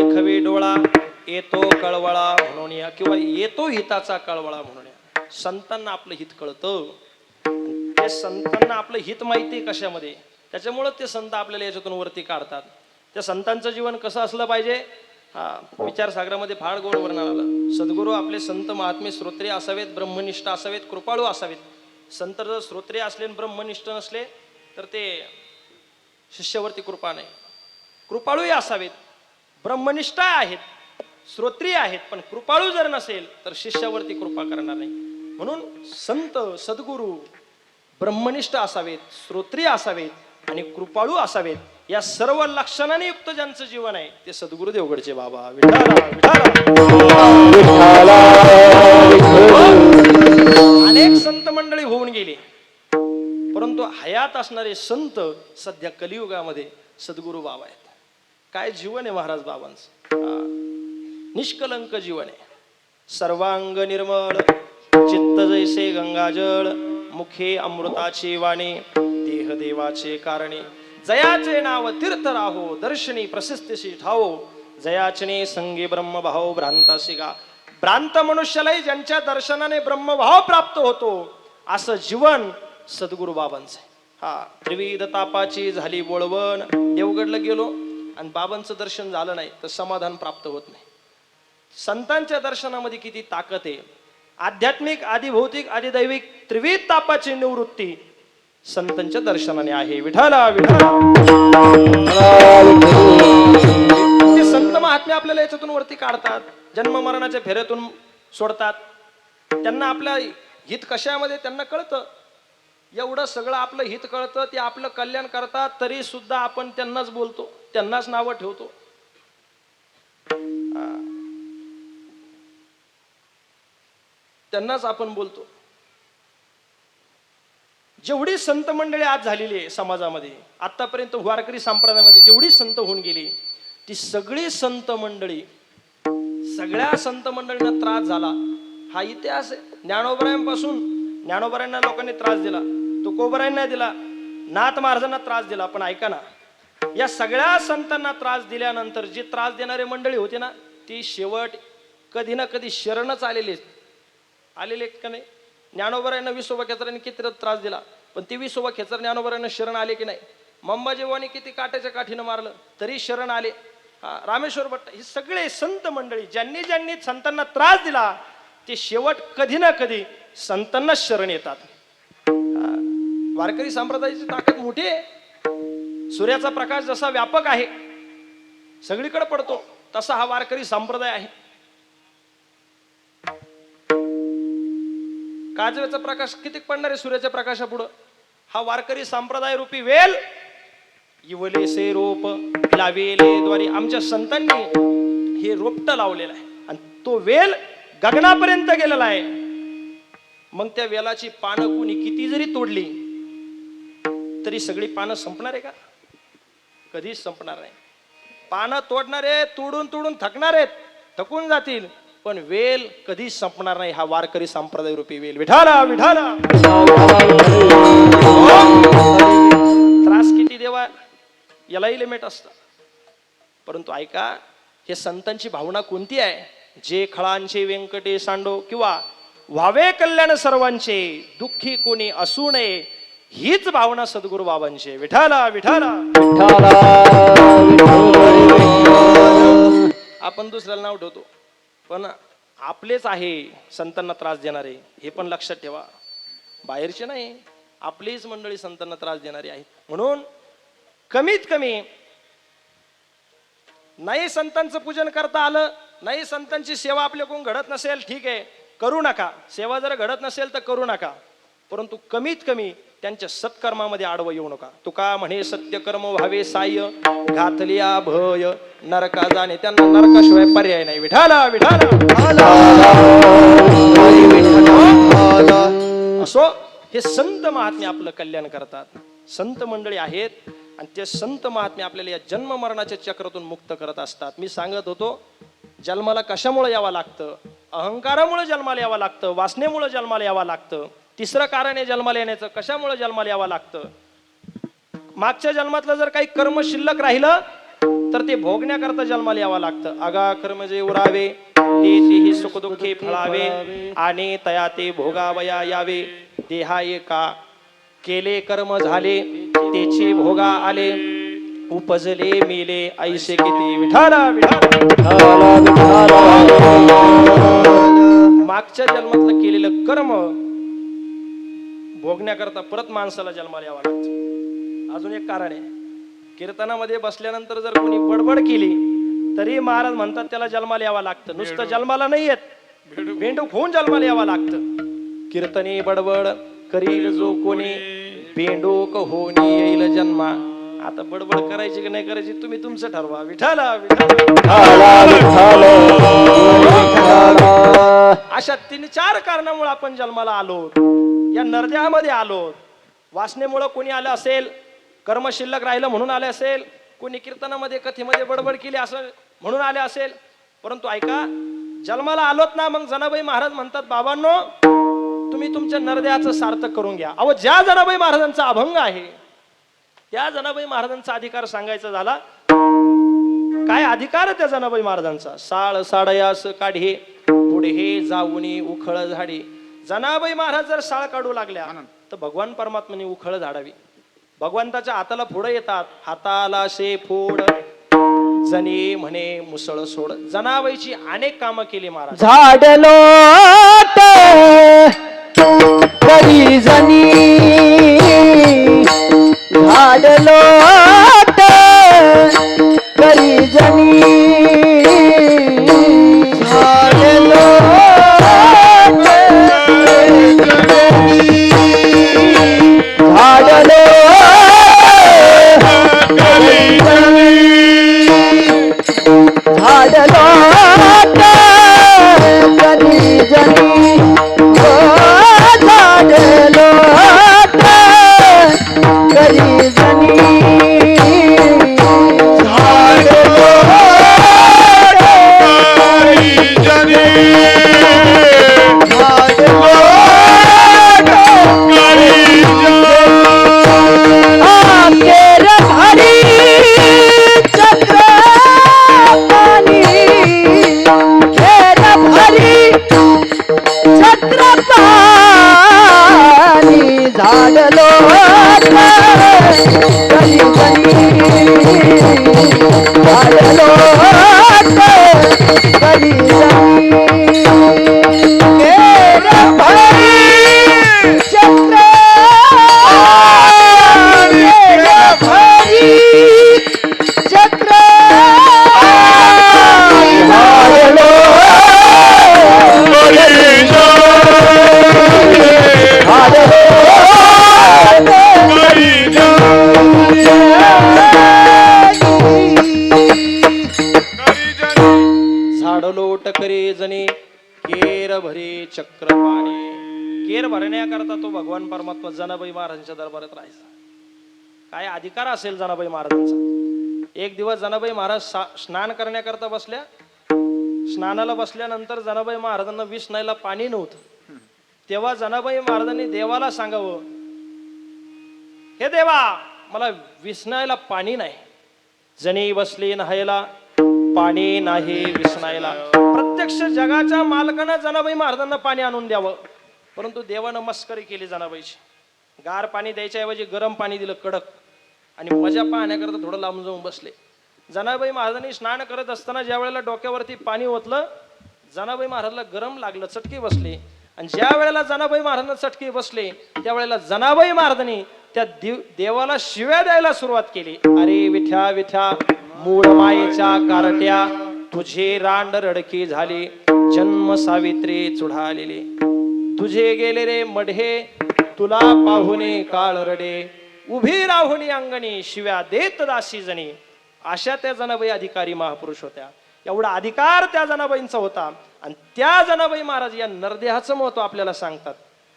देखवे डोळा येतो कळवळा म्हणून या, किंवा येतो हिताचा कळवळा म्हणून या. संतांना आपलं हित कळतं. ते संतांना आपलं हित माहिती आहे कशामध्ये, त्याच्यामुळं ते संत आपल्याला याच्यातून वरती काढतात. त्या संतांचं जीवन कसं असलं पाहिजे, हा विचारसागरामध्ये फार गोड वर्णन आलं. सद्गुरू आपले संत महात्मे श्रोत्रिय असावेत, ब्रह्मनिष्ठ असावेत, कृपाळू असावेत. संत जर श्रोत्रिय असले आणि ब्रह्मनिष्ठ नसले तर ते शिष्यावरती कृपा नाही. कृपाळूही असावेत, ब्रह्मनिष्ठ आहेत, श्रोत्रिय आहेत, पण कृपाळू जर नसेल तर शिष्यावरती कृपा करणार नाही. म्हणून संत सद्गुरू ब्रह्मनिष्ठ असावेत, श्रोत्रिय असावेत आणि कृपाळू असावेत. या सर्व लक्षणाने युक्त ज्यांचं जीवन आहे ते सद्गुरू देवगडचे बाबा. विठाला विठाला. अनेक संत मंडळी होऊन गेली, परंतु हयात असणारे संत सध्या कलियुगामध्ये सद्गुरू बाबा आहेत. काय जीवन आहे महाराज बाबांचं, निष्कलंक जीवन आहे. सर्वांग निर्मळ चित्त जैसे गंगाजळ, मुखे अमृताची वाणी, देह देवाचे कारणे. जयाचे नाव तीर्थ राहो, दर्शनी प्रसिद्धीशी ठावो. जयाचने संगी ब्रह्मभाव भ्रांतासी गा. भ्रांत मनुष्यालाही ज्यांच्या दर्शनाने ब्रह्मभाव प्राप्त होतो असं जीवन सद्गुरू बाबांचं आहे. हा त्रिविध तापाची झाली बोळवण. देवगडला गेलो आणि बाबांचं दर्शन झालं नाही तर समाधान प्राप्त होत नाही. संतांच्या दर्शनामध्ये किती ताकद आहे. आध्यात्मिक, आदिभौतिक, आदिदैविक त्रिविध तापाची निवृत्ती संतांच्या दर्शनाने आहे. विठाला विठाला. ते संत महात्मे आपल्याला याच्यातून वरती काढतात, जन्म मरणाच्या फेऱ्यातून सोडतात. त्यांना आपलं हित कशामध्ये त्यांना कळतं. एवढं सगळं आपलं हित कळतं, ते आपलं कल्याण करतात, तरी सुद्धा आपण त्यांनाच बोलतो, त्यांनाच नावं ठेवतो. त्यांनाच आपण बोलतो. जेवढी संत मंडळी आज झालेली आहे समाजामध्ये, आतापर्यंत वारकरी संप्रदायामध्ये जेवढी संत होऊन गेली, ती सगळी संत मंडळी, सगळ्या संत मंडळींना त्रास झाला. हा इतिहास आहे. ज्ञानोबरायांपासून, ज्ञानोबरायांना लोकांनी त्रास दिला, तुकोबरायांना दिला, नाथ महाराजांना त्रास दिला. पण ऐका ना, या सगळ्या संतांना त्रास दिल्यानंतर जी त्रास देणारी मंडळी होती ना, ती शेवट कधी ना कधी शरणच आलेली का नाही. ज्ञानोबरायांना विसोबा खेचरांनी किती त्रास दिला, पण ती विसोबा खेचर ज्ञानोबरायांना शरण आले की नाही. मंबाजीवानी किती काट्याच्या काठीनं मारलं तरी शरण आले. रामेश्वर भट्ट, ही सगळे संत मंडळी ज्यांनी ज्यांनी संतांना त्रास दिला ते शेवट कधी ना कधी संतांना शरण येतात. वारकरी संप्रदायाची ताकद मोठी आहे. सूर्याचा प्रकाश जसा व्यापक आहे, सगळीकडे पडतो, तसा हा वारकरी संप्रदाय आहे. काजव्याचा प्रकाश किती पडणार आहे सूर्याच्या प्रकाशापुढं. हा वारकरी संप्रदाय रूपी वेल इवलेसे रोप लावेले द्वारी. आमच्या संतांनी हे रोपट लावलेलं आहे आणि तो वेल गगनापर्यंत गेलेला आहे. मग त्या वेलाची पानं कुणी किती जरी तोडली तरी सगळी पानं संपणार आहे का? कधीच संपणार नाही. पानं तोडणारे तोडून तोडून थकणार आहेत, थकून जातील, पण वेल कधीच संपणार नाही. हा वारकरी संप्रदाय रूपी वेल. विठाला विठाला. त्रास किती देवा, यालाही लिमिट असतं. परंतु ऐका, हे संतांची भावना कोणती आहे? जे खळांचे व्यंकटे सांडो, किंवा व्हावे कल्याण सर्वांचे, दुःखी कोणी असू नये, हीच भावना सद्गुरू बाबांची. विठाला विठाला. आपण दुसऱ्याला नाव ठेवतो, पण आपलेच आहे संतांना त्रास देणारे, हे पण लक्षात ठेवा. बाहेरचे नाही, आपलीच मंडळी संतांना त्रास देणारी आहेत. म्हणून कमीत कमी नाही संतांचं पूजन करता आलं, नाही संतांची सेवा आपल्याकडून घडत नसेल, ठीक आहे, करू नका. सेवा जर घडत नसेल तर करू नका, परंतु कमीत कमी त्यांच्या सत्कर्मामध्ये आडवं येऊ नका. तुका म्हणे सत्यकर्म व्हावे साह्य, घातलिया भय नरका जाणे. त्यांना नरकाशिवाय पर्याय नाही. विठाला विठाला. असो, हे संत महात्मे आपलं कल्याण करतात. संत मंडळी आहेत आणि ते संत महात्मे आपल्याला या जन्म मरणाच्या चक्रातून मुक्त करत असतात. मी सांगत होतो, जन्माला कशामुळे यावं लागतं? अहंकारामुळे जन्माला यावं लागतं, वासनेमुळे जन्माला यावं लागतं. तिसरं कारण आहे जन्माला येण्याचं, कशामुळे जन्माला यावं लागतं? मागच्या जन्मातलं जर काही कर्म शिल्लक राहिलं तर ते भोगण्याकरता जन्माला यावं लागतं. आगा कर्म जे उरावे तेही सुख दुःखे फळावे आणि तया ते भोगावया यावे. देहा एका केले कर्म झाले तेचे भोगा आले उपजले मेले ऐसे किती विठाला मागच्या जन्मातलं केलेलं कर्म भोगण्याकरता परत माणसाला जन्माला यावं लागतं. अजून एक कारण आहे, कीर्तनामध्ये बसल्यानंतर जर कोणी बडबड केली तरी महाराज म्हणतात त्याला जन्माला यावं लागतं. नुसतं जन्माला नाही येत, बेंडूक होऊन जन्माला यावं लागतं. कीर्तनी बडबड करील जो कोणी बेंडूक होऊन येईल जन्मा. आता बडबड करायची की नाही करायची तुम्ही तुमचं ठरवा. विठाला अशा 3-4 कारणामुळे आपण जन्माला आलो, या नरदेहामध्ये आलो. वासनेमुळे कोणी आलं असेल, कर्म शिल्लक राहिलं म्हणून आले असेल, कोणी कीर्तनामध्ये कथेमध्ये बडबड केली असं म्हणून आले असेल. परंतु ऐका, जन्माला आलोत ना, मग जनाबाई महाराज म्हणतात बाबांनो तुम्ही तुमच्या नरदेहाचं सार्थक करून घ्या. अहो ज्या जनाबाई महाराजांचा अभंग आहे त्या जनाबाई महाराजांचा अधिकार सांगायचा झाला, काय अधिकार आहे त्या जनाबाई महाराजांचा. साळ साडयास काढे पुढे जाऊनी उखळ झाडी. जनाबाई महाराज जर साळ काढू लागल्या तर भगवान परमात्म्याने उखळ झाडावी. भगवंताच्या हाताला फोड येतात, हाताला शे फोड जनी म्हणे मुसळ सोड. जनाबाईची अनेक कामं केली महाराज.
झाडलो करी जनी झाडलो करी जनी झाडलो झाडलो झाडलो करी जनी झाडलो करी जनी झाडलो करी जनी झाडलो करी जनी केर भरी चक्र केर भरी चक्र झाडलो
झाडलोट करे जणी केर भरे चक्र पाणी. केर भरण्याकरता तो भगवान परमात्मा जनाबाई महाराजांच्या दरबारात राहायचा. काय अधिकार असेल जनाबाई महाराजांचा. एक दिवस जनाबाई महाराज स्नान करण्याकरता बसल्या. स्नानाला बसल्यानंतर जनाबाई महाराजांना विसनायला पाणी नव्हतं. तेव्हा जनाबाई महाराजांनी देवाला सांगावं, हे देवा मला विसनायला पाणी नाही. जणी बसली नहायला पाणी नाही विसनायला. प्रत्यक्ष जगाच्या मालकानं जनाबाई महाराजांना पाणी आणून द्यावं, परंतु देवानं मस्करी केली जनाबाईची. गार पाणी द्यायच्या ऐवजी गरम पाणी दिलं कडक, आणि मजा पाहण्याकरता थोडं लांब जाऊन बसले. जनाबाई महाराजांनी स्नान करत असताना ज्या वेळेला डोक्यावरती पाणी ओतलं, जनाबाई महाराजला गरम लागलं, चटके बसले. आणि ज्या वेळेला जनाबाई महाराजांना चटके बसले त्यावेळेला जनाबाई महाराजांनी त्या देवाला शिव्या द्यायला सुरुवात केली. अरे विठ्या विठ्या मूळ मायेच्या कारट्या, तुझे रांड रडकी झाली, जन्म सावित्री चुढालेले. तुझे गेले रे मढे, तुला पाहुणे काळ रडे, उभी राहुणी अंगणी शिव्या देत दासी जणी. अशा त्या जनाबाई अधिकारी महापुरुष होत्या. एवढा अधिकार त्या जनाबाईंचा होता. आणि त्या जनाबाई महाराज या नरदेहाचं महत्व आपल्याला सांगतात.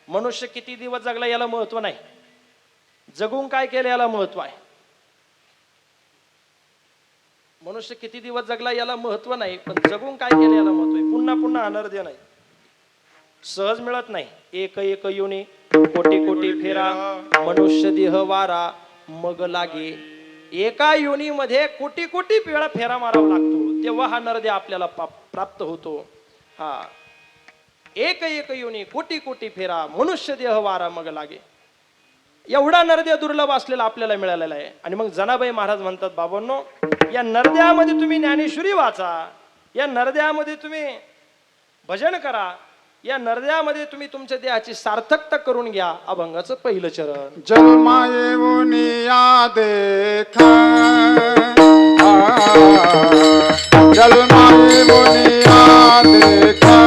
मनुष्य किती दिवस जगला याला महत्व नाही, जगून काय केलं याला महत्व आहे. मनुष्य किती दिवस जगला याला महत्व नाही, पण जगून काय केलं याला महत्व आहे. पुन्हा पुन्हा अनर्ध्य नाही, सहज मिळत नाही. एक एक योनी कोटी कोटी फेरा, मनुष्य देह वारा मग लागे. एका योनीमध्ये कोटी कोटी वेळा फेरा मारावा लागतो, तेव्हा हा नरदेह आपल्याला प्राप्त होतो. हा एक एक योनी कोटी कोटी फेरा मनुष्य देह वारा मग लागे. एवढा नरदेह दुर्लभ असलेला आपल्याला मिळालेला आहे. आणि मग जनाबाई महाराज म्हणतात, बाबांनो, या नरदेहामध्ये तुम्ही ज्ञानेश्वरी वाचा, या नरदेहामध्ये तुम्ही भजन करा, या नरदेहामध्ये तुम्ही तुमच्या देहाची सार्थकता करून घ्या. अभंगाचं पहिलं चरण.
जन्मा येऊन या देखा, जन्मा येऊन या देखा,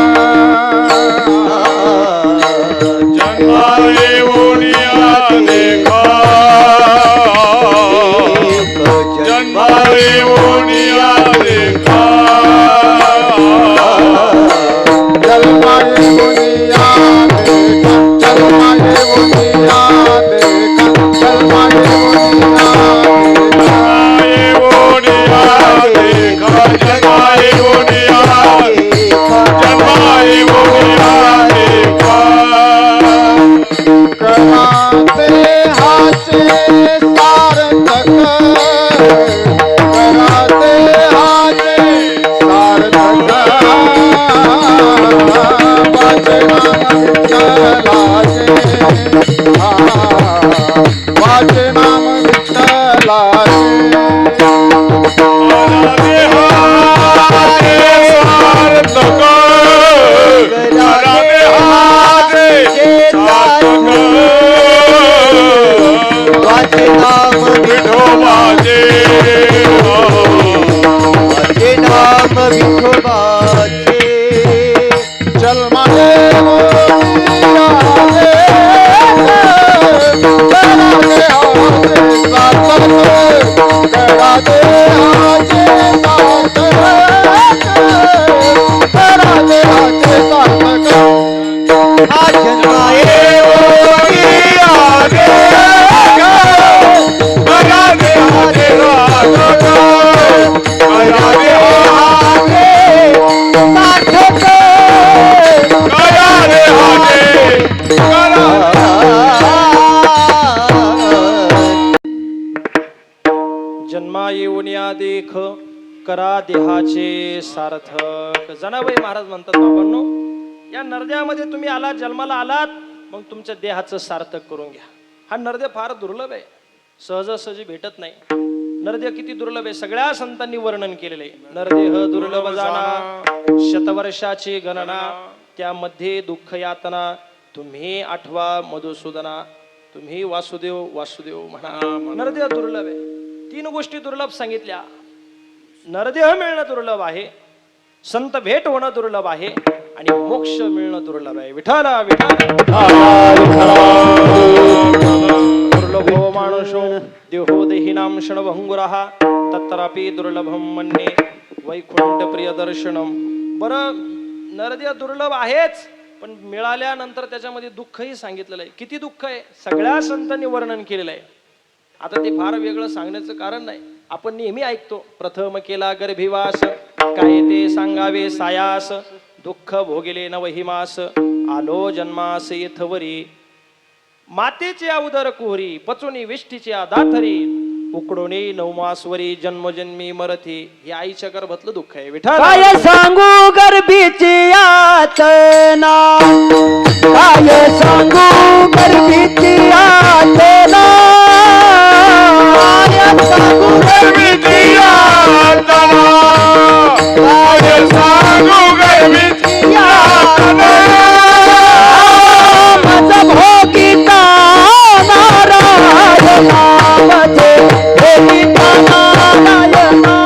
जन्मा येऊन या देखा, जन्मा येऊन या देखा,
जन्मा येऊन या देखा, जन्मा येऊन या देखा, जन्मा येऊन या देखा,
जन्मा येऊन या देखा, जन्मा येऊन या देखा,
कराते हाचे सार्थक, कराते हाचे सार्थक, वाचे नाम विठ्ठलाचे, वाचे नाम विठ्ठलाचे.
वाचे नाम विठोबाचे, वाचे नाम विठोबाचे.
जन्मा येऊन या देखा, करा देहाचे सार्थक, करा देहाचे सार्थक, करा देहाचे सार्थक.
हा जन्मा येऊन या देखा,
करा देहाचे सार्थक, करा देहाचे
सार्थक,
करा देहाचे, करा
जन्मा येऊन या देख, करा देहाचे सार्थक. जनाबाई महाराज म्हणतात, बाबांनो, या नरदेहामध्ये तुम्ही आलात, जन्माला आलात, मग तुमच्या देहाचं सार्थक करून घ्या. हा नरदेह फार दुर्लभ आहे, सहजासहजी भेटत नाही. नरदेह किती दुर्लभ आहे, सगळ्या संतांनी वर्णन केलेलं आहे. नरदेह दुर्लभ जाणा, शतवर्षाची गणना, त्यामध्ये दुःख यातना, तुम्ही आठवा मधुसूदना, तुम्ही वासुदेव वासुदेव म्हणा. नरदेह दुर्लभ आहे. 3 गोष्टी दुर्लभ सांगितल्या. नरदेह मिळणं दुर्लभ आहे, संत भेट होणं दुर्लभ आहे, आणि मोक्ष मिळणं दुर्लभ आहे. विठाला विठाला दुर्लभो मानुषो देहो देहिनाम क्षणभंगुरः तत्रापि दुर्लभम मन्ये वैकुंठ प्रिय दर्शनम. बरं, नरदेह दुर्लभ आहेच, पण मिळाल्यानंतर त्याच्यामध्ये दुःखही सांगितलेलं आहे. किती दुःख आहे, सगळ्या संतांनी वर्णन केलेलं आहे. आता ते फार वेगळं सांगण्याचं कारण नाही. आपण नेहमी ऐकतो, प्रथम केला गर्भिवास, काय ते सांगावे सायास, दुःख भोगिले नवहिमास, आलो जन्मास येथवरी, मातेचे उदर कुहरी, पचुनी विष्टीचे दाथरी, उकडोनी नवमासवरी, जन्मजन्मी मरथी. हे आईच्या गर्भातलं दुःख आहे. विठ्ठल
काय सांगू गर्भीची यातना, काय सांगू गर्भीची यातना, काय सांगू गर्भीची यातना, काय सांगू गर्भीची यातना, माझा भोगिता नारायणा, माझे भोगिता नारायणा,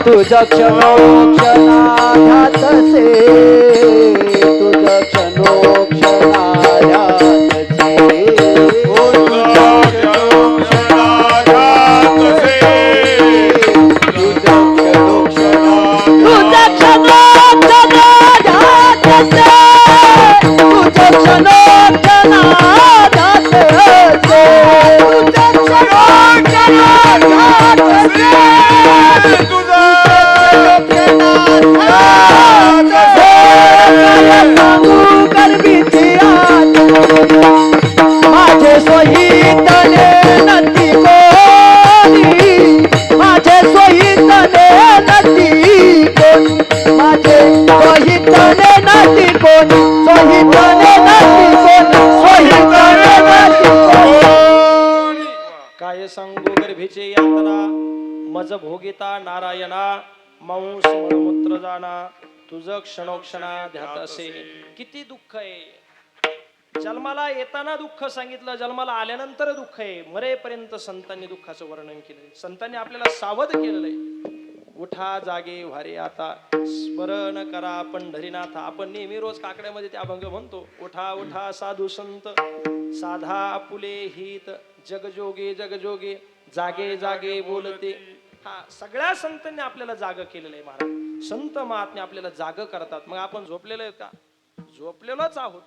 तुझा क्षणोक्षणात से, तुझा क्षणोक्षणात से, सोहिताने नाती कोणी सोहिताने नाती कोणी सोहिताने नाती कोणी
काय सांगू गर्भीचे यात्रा मज भोगिता नारायणा मांस मलमूत्र जाणा तुझ क्षणोक्षणा ध्यात असे. किती दुःख आहे. जन्माला येताना दुःख सांगितलं, जन्माला आल्यानंतर दुःख आहे. मरेपर्यंत संतांनी दुःखाचं वर्णन केलंय. संतांनी आपल्याला सावध केलेलं आहे. उठा जागे व्हारे आता स्मरण करा पंढरीनाथ. आपण नेहमी रोज काकड्यामध्ये ते अभंग म्हणतो. उठा उठा साधू संत साधा आपुले हित जगजोगे जगजोगे जागे जागे बोलते. हा सगळ्या संतांनी आपल्याला जाग केलेलं आहे महाराज. संत महात्मे आपल्याला जाग करतात. मग आपण झोपलेलो आहेत का? झोपलेलोच आहोत,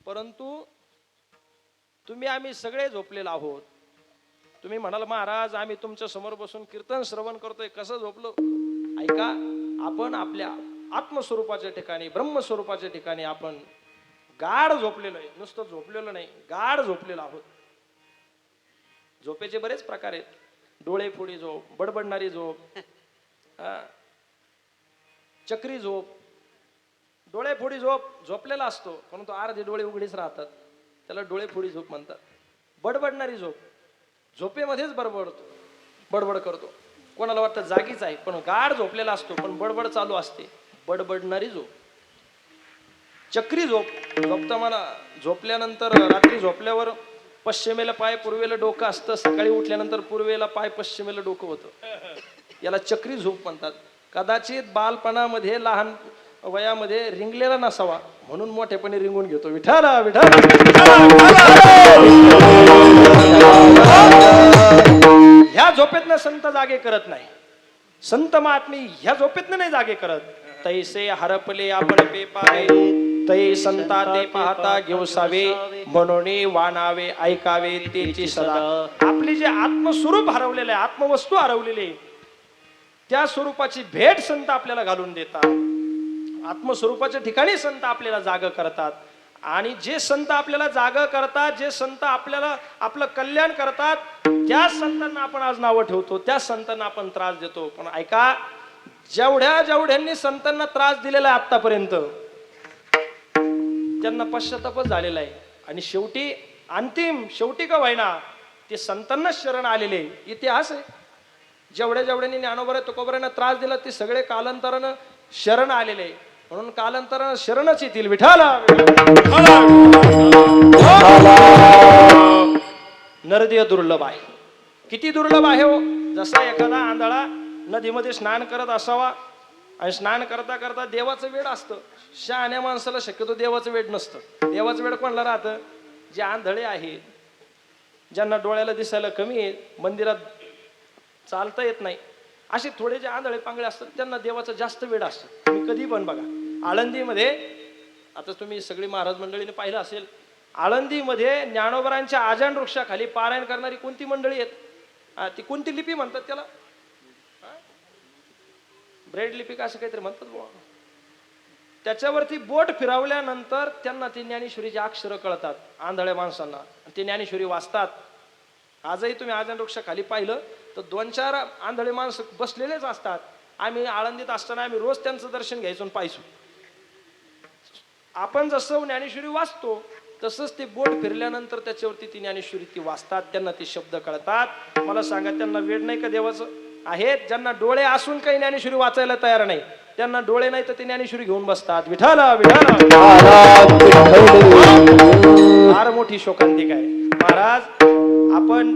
परंतु तुम्ही आम्ही सगळे झोपलेलो आहोत. तुम्ही म्हणाल महाराज आम्ही तुमच्या समोर बसून कीर्तन श्रवण करतोय, कसं झोपलो? ऐका, आपण आपल्या आत्मस्वरूपाच्या ठिकाणी ब्रह्मस्वरूपाच्या ठिकाणी आपण गाढ झोपलेलो आहे. नुसतं झोपलेलो नाही, गाढ झोपलेलो आहोत. झोपेचे बरेच प्रकार आहेत. डोळे फोडी झोप, बडबडणारी झोप, चक्री झोप. डोळे फोडी झोप झोपलेला असतो, परंतु अर्धे डोळे उघडीच राहतात, त्याला डोळे फोडी झोप म्हणतात. बडबडणारी झोप, झोपेमध्येच बडबड करतो. कोणाला वाटतं जागीच आहे, पण गाढ झोपलेला असतो, पण बडबड चालू असते. बडबडणारी झोप. चक्री झोप, झोपता मला झोपल्यानंतर रात्री झोपल्यावर पश्चिमेला पाय पूर्वेला डोकं असतं, सकाळी उठल्यानंतर पूर्वेला पाय पश्चिमेला डोकं होतं. याला चक्री झोप म्हणतात. कदाचित बालपणामध्ये लहान वयामध्ये रिंगलेला नसावा म्हणून मोठेपणे रिंगून घेतो. विठाला विठाला. ह्या झोपेतनं संत जागे करत नाही. संत महात्मी ह्या झोपेतनं नाही जागे करत. तैसे हरपले आपण पेपावे तै संता ते पाहता घेऊसावे म्हणून वानावे ऐकावे तेची सदा. आपली जे आत्मस्वरूप हरवलेले आहे, आत्मवस्तू हरवलेली, त्या स्वरूपाची भेट संत आपल्याला घालून देतात. आत्मस्वरूपाच्या ठिकाणी संत आपल्याला जाग करतात. आणि जे संत आपल्याला जाग करतात, जे संत आपल्याला आपलं कल्याण करतात, त्या संतांना आपण आज नावं ठेवतो, त्या संतांना आपण त्रास देतो. पण ऐका, जेवढ्यांनी संतांना त्रास दिलेला आहे आतापर्यंत, त्यांना पश्चातापच झालेला आहे. आणि शेवटी का व्हायना ते संतांना शरण आलेले. इतिहास आहे. जेवढ्यांनी ज्ञानोबा तुकोबारांना त्रास दिला ते सगळे कालांतरानं शरण आलेले, म्हणून कालांतरानं शरणच येतील. विठाला. नरदेह दुर्लभ आहे. किती दुर्लभ आहे हो. जसा एखादा आंधळा नदीमध्ये स्नान करत असावा आणि स्नान करता करता देवाचं वेड असतं. शहाण्या माणसाला शक्यतो देवाचं वेड नसतं. देवाचं वेड कोणाला राहतं? जे आंधळे आहेत, ज्यांना डोळ्याला दिसायला कमी आहे, मंदिरात चालता येत नाही, असे थोडे जे आंधळे पांगळे असतात त्यांना देवाचं जास्त वेड असतं. तुम्ही कधी पण बघा. आळंदीमध्ये आता तुम्ही सगळी महाराज मंडळीने पाहिलं असेल, आळंदीमध्ये ज्ञानोबरांच्या आजान वृक्षाखाली पारायण करणारी कोणती मंडळी आहेत? ती कोणती लिपी म्हणतात त्याला? ब्रेड लिपी का असं काहीतरी म्हणतात बुवा. त्याच्यावरती बोट फिरवल्यानंतर त्यांना ती ज्ञानेश्वरीची अक्षरं कळतात आंधळ्या माणसांना. ते ज्ञानेश्वरी वाचतात. आजही तुम्ही आजान वृक्षाखाली पाहिलं तर 2-4 आंधळे माणसं बसलेलेच असतात. आम्ही आळंदीत असताना आम्ही रोज त्यांचं दर्शन घ्यायचो आणि पाहायचो. आपण जसं ज्ञानेश्वरी वाचतो तसंच ते बोट फिरल्यानंतर त्याच्यावरती ती ज्ञानेश्वरी ती वाचतात. त्यांना ते शब्द कळतात. मला सांगा, त्यांना वेड नाही का देवाचं? आहेत ज्यांना डोळे असून काही ज्ञानेश्वरी वाचायला तयार नाही, त्यांना डोळे नाही तर ते ज्ञानेश्वरी घेऊन बसतात. विठाला विठाला. फार मोठी शोकांतिका आहे महाराज. आपण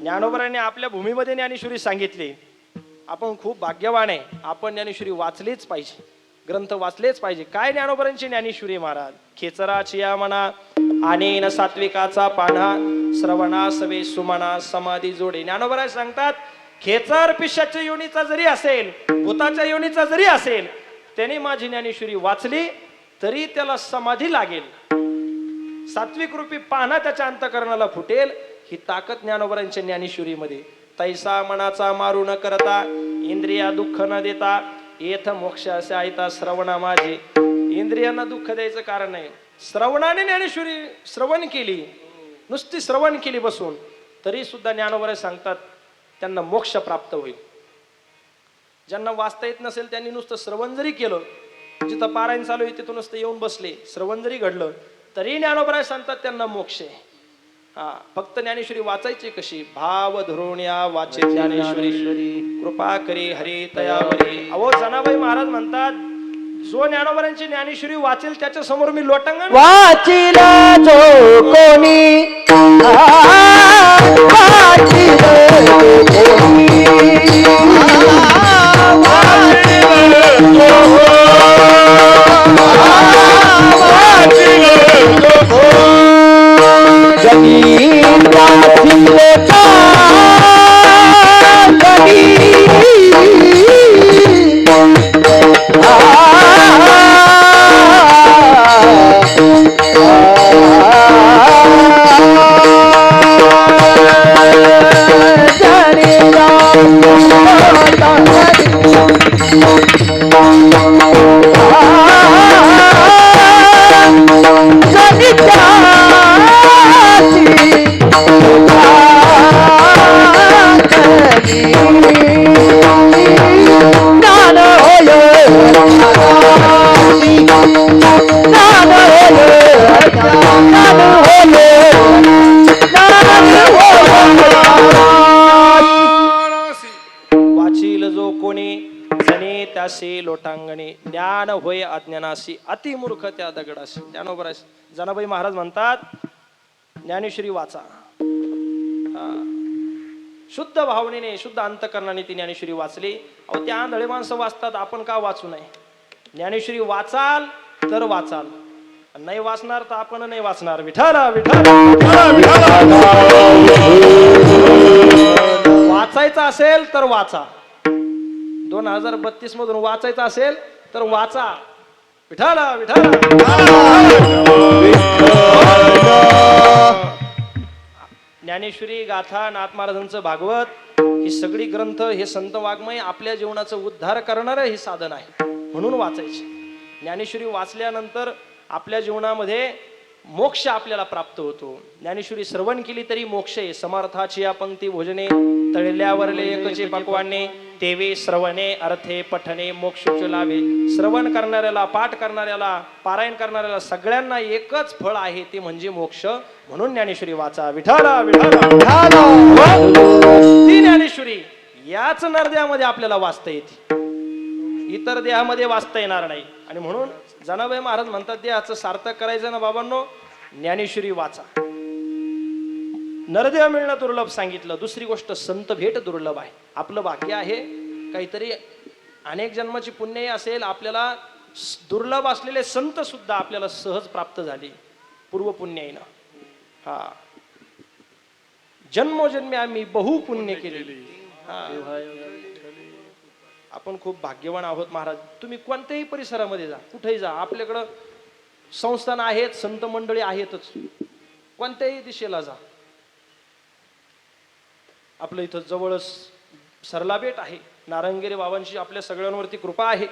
ज्ञानोबरांनी आपल्या भूमीमध्ये ज्ञानेश्वरी सांगितली. आपण खूप भाग्यवान आहे. आपण ज्ञानेश्वरी वाचलीच पाहिजे, ग्रंथ वाचलेच पाहिजे. काय ज्ञानोबरांची ज्ञानेश्वरी महाराज? खेचराची या मना आणेन सात्विकाचा पाना श्रवणा सवे सुमना समाधी जोडे. ज्ञानोबराज सांगतात, खेचर पिशाच्या योनीचा जरी असेल, भूताच्या योनीचा जरी असेल, त्याने माझी ज्ञानेश्वरी वाचली तरी त्याला समाधी लागेल. सात्विक रूपी पाना त्याच्या अंतःकरणाला फुटेल. ही ताकद ज्ञानोबरांच्या ज्ञानेश्वरीमध्ये. तैसा मनाचा मारू न करता इंद्रिया दुःख न देता येथ मोक्ष असे ऐता श्रवणा माझे. इंद्रियांना दुःख द्यायचं कारण नाही. श्रवणाने ज्ञानेश्वरी श्रवण केली, नुसती श्रवण केली बसून, तरी सुद्धा ज्ञानोबराज सांगतात त्यांना मोक्ष प्राप्त होईल. ज्यांना वाचता येत नसेल त्यांनी नुसतं श्रवण जरी केलं जिथं पारायण चालू आहे तिथूनच ते येऊन बसले, श्रवण जरी घडलं तरी ज्ञानोबराय सांगतात त्यांना मोक्ष आहे. हा, फक्त ज्ञानेश्वरी वाचायची कशी? भाव धरून या वाचे ज्ञानेश्वरी, कृपा करी हरी तयावरी. अहो जनाबाई महाराज म्हणतात, जो ज्ञानोबरांची ज्ञानेश्वरी वाचेल त्याच्या समोर मी लोटांगण
वाचिल जो कोणी वाचिल जो
त्यासी लोटांगणी, ज्ञान होय अज्ञानासी, अतिमूर्ख त्या दगडासी. ज्ञानोबराय जनाबाई महाराज म्हणतात ज्ञानेश्वरी वाचा. शुद्ध भावनेने शुद्ध अंतकरणाने ती ज्ञानेश्वरी वाचली. अहो त्या आंधळे माणसं वाचतात, आपण का वाचू नये? ज्ञानेश्वरी वाचाल तर वाचाल, नाही वाचणार तर आपण नाही वाचणार. विठाला विठाला वाचायचं असेल तर वाचा. 2032 मधून वाचायचं असेल तर वाचा. विठाला विठाला ज्ञानेश्वरी गाथा, नाथ महाराजांचं भागवत, ही सगळी ग्रंथ, हे संत वाङ्मय आपल्या जीवनाचा उद्धार करणारं हे साधन आहे, म्हणून वाचायचे. ज्ञानेश्वरी वाचल्यानंतर आपल्या जीवनामध्ये मोक्ष आपल्याला प्राप्त होतो. ज्ञानेश्वरी श्रवण केली तरी मोक्ष आहे. समर्थाची या पंक्ती भोजने, तळल्यावरले एकचे पक्वाने, तेवे श्रवणे अर्थे पठने मोक्ष लावे. श्रवण करणाऱ्याला, पाठ करणाऱ्याला, पारायण करणाऱ्याला सगळ्यांना एकच फळ आहे, ते म्हणजे मोक्ष. म्हणून ज्ञानेश्वरी वाचा. विठाला विठाला ती ज्ञानेश्वरी याच नरदेहामध्ये आपल्याला वाचता येते, इतर देहामध्ये वाचता येणार नाही. आणि म्हणून जनाबाई महाराज म्हणतात, देहाचं सार्थक करायचं ना बाबांनो, ज्ञानेश्वरी वाचा. नरदेह मिळणं दुर्लभ सांगितलं. दुसरी गोष्ट, संत भेट दुर्लभ आहे. आपलं भाग्य आहे काहीतरी अनेक जन्माची पुण्यही असेल, आपल्याला दुर्लभ असलेले संत सुद्धा आपल्याला सहज प्राप्त झाले पूर्व पुण्याईनं. हा, जन्मोजन्मी आम्ही बहु पुण्य केलेली. आपण खूप भाग्यवान आहोत महाराज. तुम्ही कोणत्याही परिसरामध्ये जा, कुठेही जा, आपल्याकडं संस्थान आहेत, संत मंडळी आहेतच. कोणत्याही दिशेला जा, आपलं इथं जवळच सरला बेट आहे. नारायणगिरी बाबांची आपल्या सगळ्यांवरती कृपा आहे,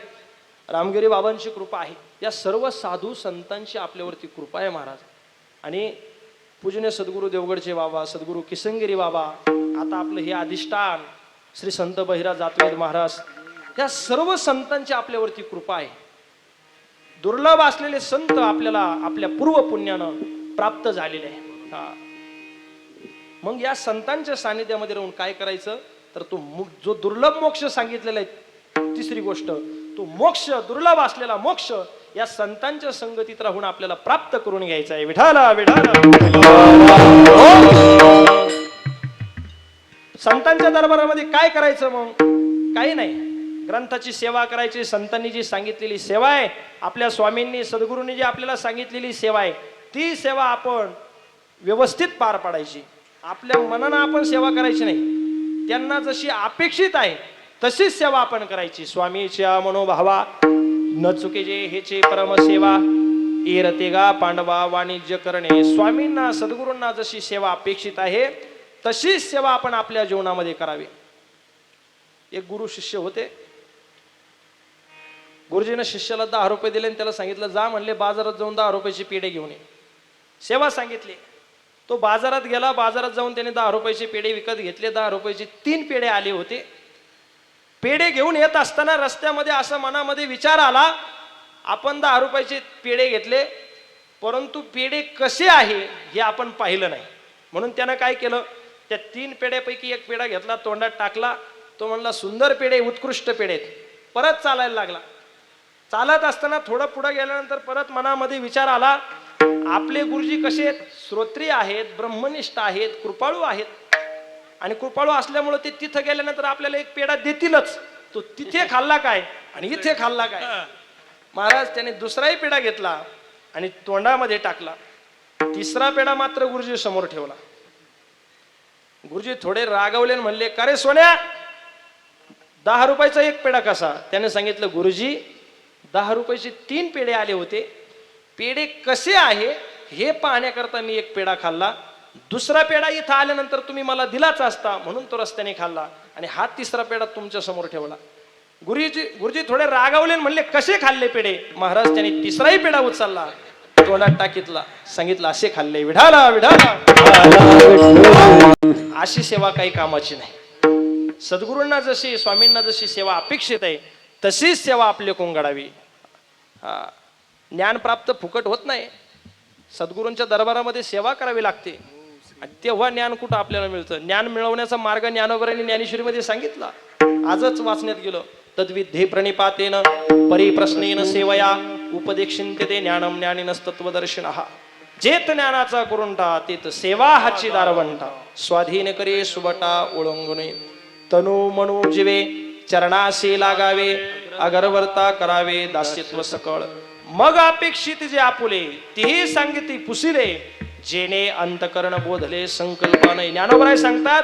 रामगिरी बाबांची कृपा आहे. या सर्व साधू संतांची आपल्यावरती कृपा आहे महाराज. आणि पूजनीय सद्गुरू देवगडचे बाबा, सद्गुरू किसनगिरी बाबा, आता आपलं हे अधिष्ठान श्री संत बहिराज जातवेद महाराज, या सर्व संतांची आपल्यावरती कृपा आहे. दुर्लभ असलेले संत आपल्याला आपल्या पूर्व पुण्यानं प्राप्त झालेले आहे. हा, मग या संतांच्या सानिध्यामध्ये राहून काय करायचं, तर तो जो दुर्लभ मोक्ष सांगितलेला आहे, तिसरी गोष्ट, तो मोक्ष, दुर्लभ असलेला मोक्ष या संतांच्या संगतीत राहून आपल्याला प्राप्त करून घ्यायचा आहे. विठाला विठाला संतांच्या दरबारामध्ये काय करायचं? मग काही नाही, ग्रंथाची सेवा करायची. संतांनी जी सांगितलेली सेवा आहे, आपल्या स्वामींनी सद्गुरूंनी जी आपल्याला सांगितलेली सेवा आहे, ती सेवा आपण व्यवस्थित पार पाडायची. आपल्या मनानं आपण सेवा करायची नाही, त्यांना जशी अपेक्षित आहे तशीच सेवा आपण करायची. स्वामीच्या मनोभावा न चुकेजे हेचे परमसेवा, इरतेगा पांडवा वाणिज्य करणे. स्वामींना, सद्गुरूंना जशी सेवा अपेक्षित आहे तशीच सेवा आपण आपल्या जीवनामध्ये करावी. एक गुरु शिष्य होते, गुरुजीने शिष्याला 10 रुपये दिले आणि त्याला सांगितलं, जा म्हणले बाजारात जाऊन 10 रुपयाची पेढे घेऊन ये. सेवा सांगितली. तो बाजारात गेला, बाजारात जाऊन त्याने 10 रुपयाचे पेढे विकत घेतले. 10 रुपयाचे 3 पेढे आले होते. पेढे घेऊन येत असताना रस्त्यामध्ये असा मनामध्ये विचार आला, आपण 10 रुपयाचे पेढे घेतले, परंतु पेढे कसे आहे हे आपण पाहिलं नाही. म्हणून त्यानं काय केलं, त्या 3 पेढ्यापैकी एक पेढा घेतला, तोंडात टाकला. तो म्हणला सुंदर पेढे, उत्कृष्ट पेढे. परत चालायला लागला. चालत असताना थोडं पुढे गेल्यानंतर परत मनामध्ये विचार आला, आपले गुरुजी कसे आहेत, श्रोत्री आहेत, ब्रह्मनिष्ठ आहेत, कृपाळू आहेत. आणि कृपाळू असल्यामुळे ते तिथं गेल्यानंतर आपल्याला एक पेढा देतीलच. तो तिथे खाल्ला काय आणि इथे खाल्ला काय. महाराज त्याने दुसराही पेढा घेतला आणि तोंडामध्ये टाकला. तिसरा पेढा मात्र गुरुजी समोर ठेवला. गुरुजी थोडे रागवले, म्हणले, का रे सोन्या, 10 रुपयाचा एक पेढा कसा. त्याने सांगितलं, गुरुजी 10 रुपयाचे 3 पेढे आले होते. पेढे कसे आहे हे पाहण्याकरता मी एक पेढा खाल्ला. दुसरा पेढा इथं आल्यानंतर तुम्ही मला दिलाच असता, म्हणून तो रस्त्याने खाल्ला. आणि हा तिसरा पेढा तुमच्या समोर ठेवला. गुरुजी थोडे रागावले, म्हणले, कसे खाल्ले पेढे. महाराज त्याने तिसराही पेढा उचलला, तोंडात टाकीतला, सांगितलं, असे खाल्ले. विढाला विढाला. अशी सेवा काही कामाची नाही. सद्गुरूंना जशी, स्वामींना जशी सेवा अपेक्षित आहे तशीच सेवा आपले कोण घडावी. ज्ञान प्राप्त फुकट होत नाही. सद्गुरूंच्या दरबारामध्ये सेवा करावी लागते. तेव्हा ज्ञान कुठं आपल्याला मिळतं. ज्ञान मिळवण्याचा मार्ग ज्ञानोबरांनी ज्ञानेश्वरीमध्ये सांगितला. आजच वाचण्यात गेलं, तद्विद्धे प्रणिपातेन परिप्रश्नेन सेवया उपदेक्षिन्ते ज्ञानम ज्ञानिनस्तत्वदर्शिनः. जेत ज्ञानाचा कुरुंटा तेत सेवा हाची दारवंटा. स्वाधीन करे सुबटा ओळंगुने तनु मनु जीवे चरणाशी लागावे. अगरवर्ता करावे दास्यत्व सकळ. मग अपेक्षित जे आपुले तेही सांगिती पुसिले. जेने अंतकरण बोधले संकल्प नाही. ज्ञानोबराय सांगतात,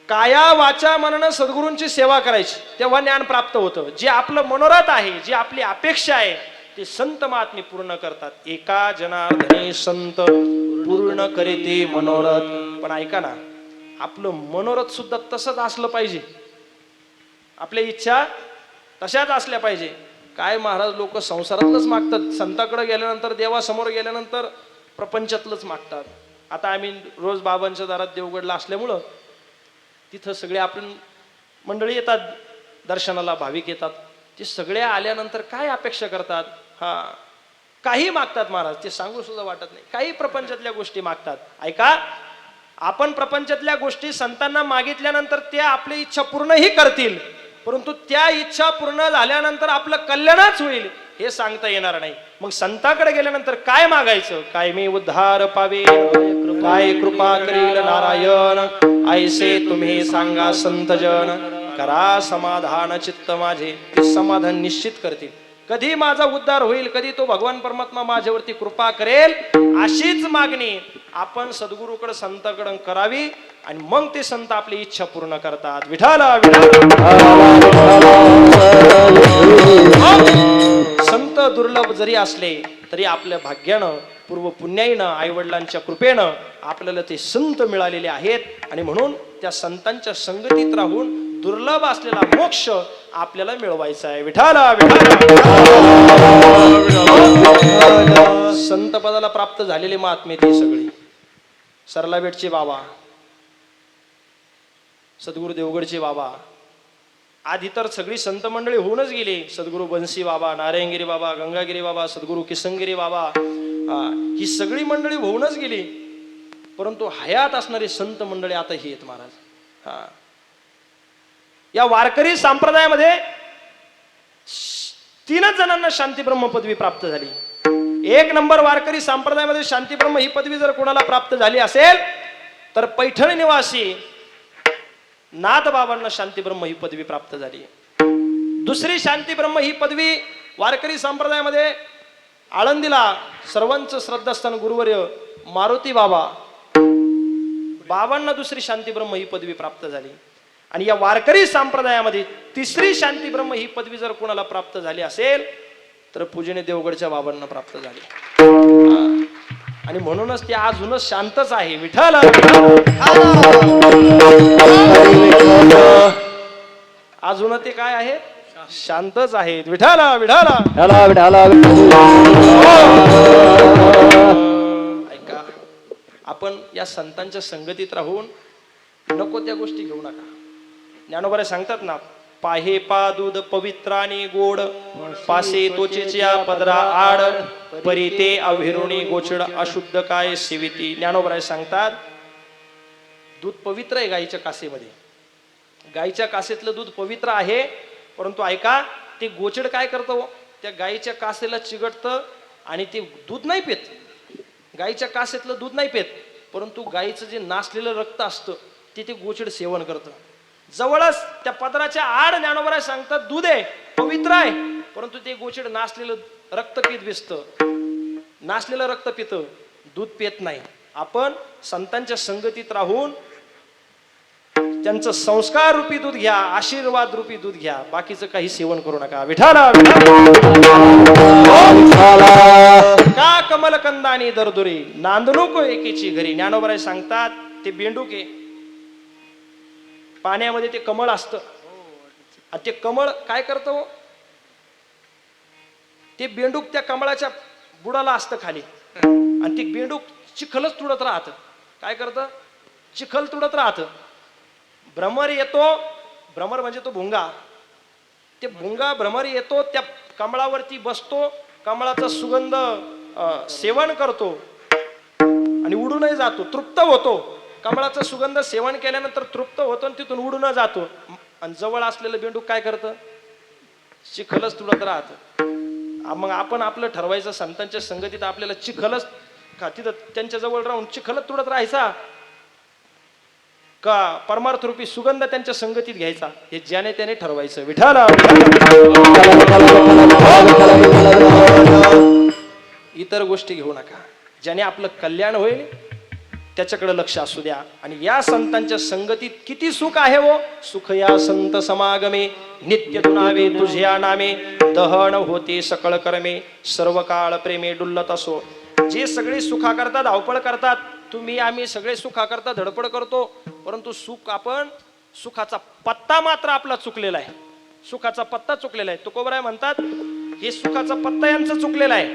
काया वाचा मनन सद्गुरूंची सेवा करायची, तेव्हा ज्ञान प्राप्त होतं. जे आपलं मनोरथ आहे, जी आपली अपेक्षा आहे, ते संत महात्मे पूर्ण करतात. एका जनार्दने संत पूर्ण करीते मनोरथ. पण ऐका ना, आपलं मनोरथ सुद्धा तसंच असलं पाहिजे. आपल्या इच्छा तशाच असल्या पाहिजे. काय महाराज, लोक संसारातलंच मागतात, संताकडे गेल्यानंतर, देवासमोर गेल्यानंतर प्रपंचातलंच मागतात. आता आम्ही रोज बाबांच्या दारात देवगडला असल्यामुळं तिथं सगळे आपण मंडळी येतात दर्शनाला, भाविक येतात. ते सगळे आल्यानंतर काय अपेक्षा करतात, काही मागतात महाराज, ते सांगू सुद्धा वाटत नाही. काही प्रपंचातल्या गोष्टी मागतात. ऐका, आपण प्रपंचातल्या गोष्टी संतांना मागितल्यानंतर ते आपली इच्छा पूर्णही करतील, परंतु त्या इच्छा पूर्ण झाल्यानंतर आपलं कल्याणच होईल हे सांगता येणार नाही. मग संताकडे गेल्यानंतर काय मागायचं, काय मी उद्धार पावे, काय कृपा करील नारायण, ऐसे तुम्ही सांगा संतजन, करा समाधान चित्त माझे. ते समाधान निश्चित करतील. कधी माझा उद्धार होईल, कधी तो भगवान परमात्मा माझ्यावरती कृपा करेल, अशीच मागणी आपण सद्गुरूकडे संताकडे करावी. आणि मग ते संत आपली इच्छा पूर्ण करतात. विठाला संत दुर्लभ जरी असले तरी आपल्या भाग्यानं, पूर्व पुण्याईनं, आईवडिलांच्या कृपेनं आपल्याला ते संत मिळालेले आहेत. आणि म्हणून त्या संतांच्या संगतीत राहून दुर्लभ असलेला मोक्ष आपल्याला मिळवायचा आहे. विठाला संत पदाला प्राप्त झालेले महात्मे ते सगळे. सरलाबेटचे बाबा, सद्गुरू देवगडचे बाबा, आधी तर सगळी संत मंडळी होऊनच गेली. सद्गुरू बन्सी बाबा, नारायणगिरी बाबा, गंगागिरी बाबा, सद्गुरू किसनगिरी बाबा, ही सगळी मंडळी होऊनच गेली. परंतु हयात असणारी संत मंडळी आता ही आहेत महाराज. या वारकरी संप्रदायामध्ये 3च जणांना शांतीब्रह्म पदवी प्राप्त झाली. 1 नंबर वारकरी संप्रदायामध्ये शांतीब्रह्म ही पदवी जर कोणाला प्राप्त झाली असेल तर पैठण निवासी नाथबाबांना शांतीब्रह्म ही पदवी प्राप्त झाली. दुसरी शांतीब्रह्म ही पदवी वारकरी संप्रदायामध्ये आळंदीला सर्वांचं श्रद्धास्थान गुरुवर्य मारुती बाबांना दुसरी शांतीब्रह्म ही पदवी प्राप्त झाली. आणि या वारकरी संप्रदायामध्ये 3री शांतीब्रह्म ही पदवी जर कोणाला प्राप्त झाली असेल तर पूजनीय देवगडच्या बाबांना प्राप्त झाली. आणि म्हणूनच ते अजूनच शांतच आहे. विठ्ठल अजून ते काय आहे, शांतच आहेत. विठ्ठला विठ्ठला. ऐका, आपण या संतांच्या संगतीत राहून नको त्या गोष्टी घेऊ नका. ज्ञानोबा सांगतात ना, पाहे पा दूध पवित्राने गोड पासे तोचेच्या पदरा आड परी ते अविरुणी गोचड अशुद्ध काय सेविती. ज्ञानोबराय सांगतात दूध पवित्र आहे गाईच्या कासेमध्ये. गाईच्या कासेतलं दूध पवित्र आहे, परंतु ऐका ते गोचड काय करतं, त्या गाईच्या कासेला चिघटतं आणि ते दूध नाही पित. गाईच्या कासेतलं दूध नाही पित, परंतु गाईचं जे नासलेलं रक्त असतं ते गोचड सेवन करतं. जवळच त्या पदराच्या आड ज्ञानोबराय सांगतात दूध आहे पवित्र आहे, परंतु ते गोचड नासलेलं रक्त पित दिसतं. नासलेलं रक्त पितं, दूध पित नाही. आपण संतांच्या संगतीत राहून त्यांचं संस्कार रूपी दूध घ्या, आशीर्वाद रूपी दूध घ्या, बाकीचं काही सेवन करू नका. विठाला का कमलकंदानी दरदुरी नांदणूक एकेची घरी. ज्ञानोबराय सांगतात ते बेंडूक आहे, पाण्यामध्ये ते कमळ असतं आणि ते कमळ काय करतं, ते बेंडूक त्या कमळाच्या बुडाला असतं खाली आणि ते बेंडूक चिखलच तुडत राहतं. काय करतं, चिखल तुडत राहतं. भ्रमर येतो, भ्रमर म्हणजे तो भुंगा, ते भुंगा भ्रमर येतो त्या कमळावरती बसतो, कमळाचा सुगंध सेवन करतो आणि उडूनही जातो, तृप्त होतो. कमळाचा सुगंध सेवन केल्यानंतर तृप्त होतो आणि तिथून उडून जातो. आणि जवळ असलेलं बेंडूक काय करतं, चिखलच तुडत राहतं. मग आपण आपलं ठरवायचं संतांच्या संगतीत आपल्याला चिखलच का तिथं त्यांच्या जवळ राहून चिखलच तुडत राहायचा का परमार्थ रूपी सुगंध त्यांच्या संगतीत घ्यायचा, हे ज्याने त्याने ठरवायचं. विठाला इतर गोष्टी घेऊ नका, ज्याने आपलं कल्याण होईल त्याच्याकडे लक्ष असू द्या. आणि या संतांच्या संगतीत किती सुख आहे हो. सुख या संत समागमे नित्य तुनावे तुझ्या नामे दहन होते सकळ कर्मे सर्व काळ प्रेमे डुल्लत असो. जे सगळे सुखा करता धावपळ करतात, तुम्ही आम्ही सगळे सुखा करता धडपड करतो, परंतु सुख आपण सुखाचा पत्ता मात्र आपला चुकलेला आहे. सुखाचा पत्ता चुकलेला आहे. तुकोबराय म्हणतात हे सुखाचा पत्ता यांचा चुकलेला आहे.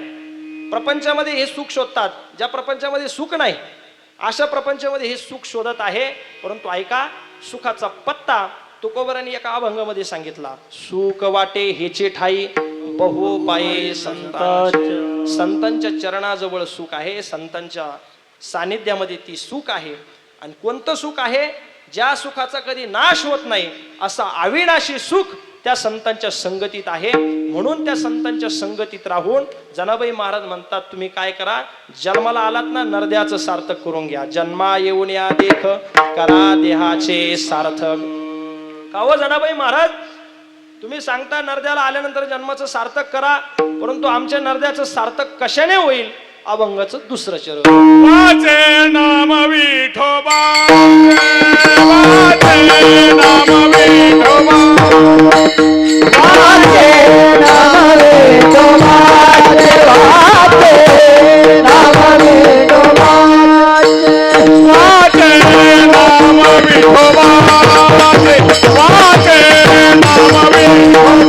प्रपंचामध्ये हे सुख शोधतात, ज्या प्रपंचामध्ये सुख नाही अशा प्रपंचामध्ये हे सुख शोधत आहे. परंतु ऐका, सुखाचा पत्ता तुकोबरांनी एका अभंगामध्ये सांगितला. सुख वाटे हेचे ठाई बहु पाये संतांच्या चरणाजवळ सुख आहे, संतांच्या सानिध्यामध्ये ती सुख आहे. आणि कोणतं सुख आहे, ज्या सुखाचा कधी नाश होत नाही असा अविनाशी सुख त्या संतांच्या संगतीत आहे. म्हणून त्या संतांच्या संगतीत राहून जनाबाई महाराज म्हणतात तुम्ही काय करा, जन्माला आलात ना नरद्याचं सार्थक करून घ्या. जन्मा येऊन या देख करा देहाचे सार्थक. का हो जनाबाई महाराज, तुम्ही सांगता नरद्याला आल्यानंतर जन्माचं सार्थक करा, परंतु आमच्या नरद्याचं सार्थक कशाने होईल. अभंगाचं दुसरं चरण.
वाचे नाम विठोबा, वाचे नाम विठोबा,
वाचे नाम विठोबा, वाचे नाम विठोबा,
वाचे नाम विठोबा, वाचे नाम विठोबा,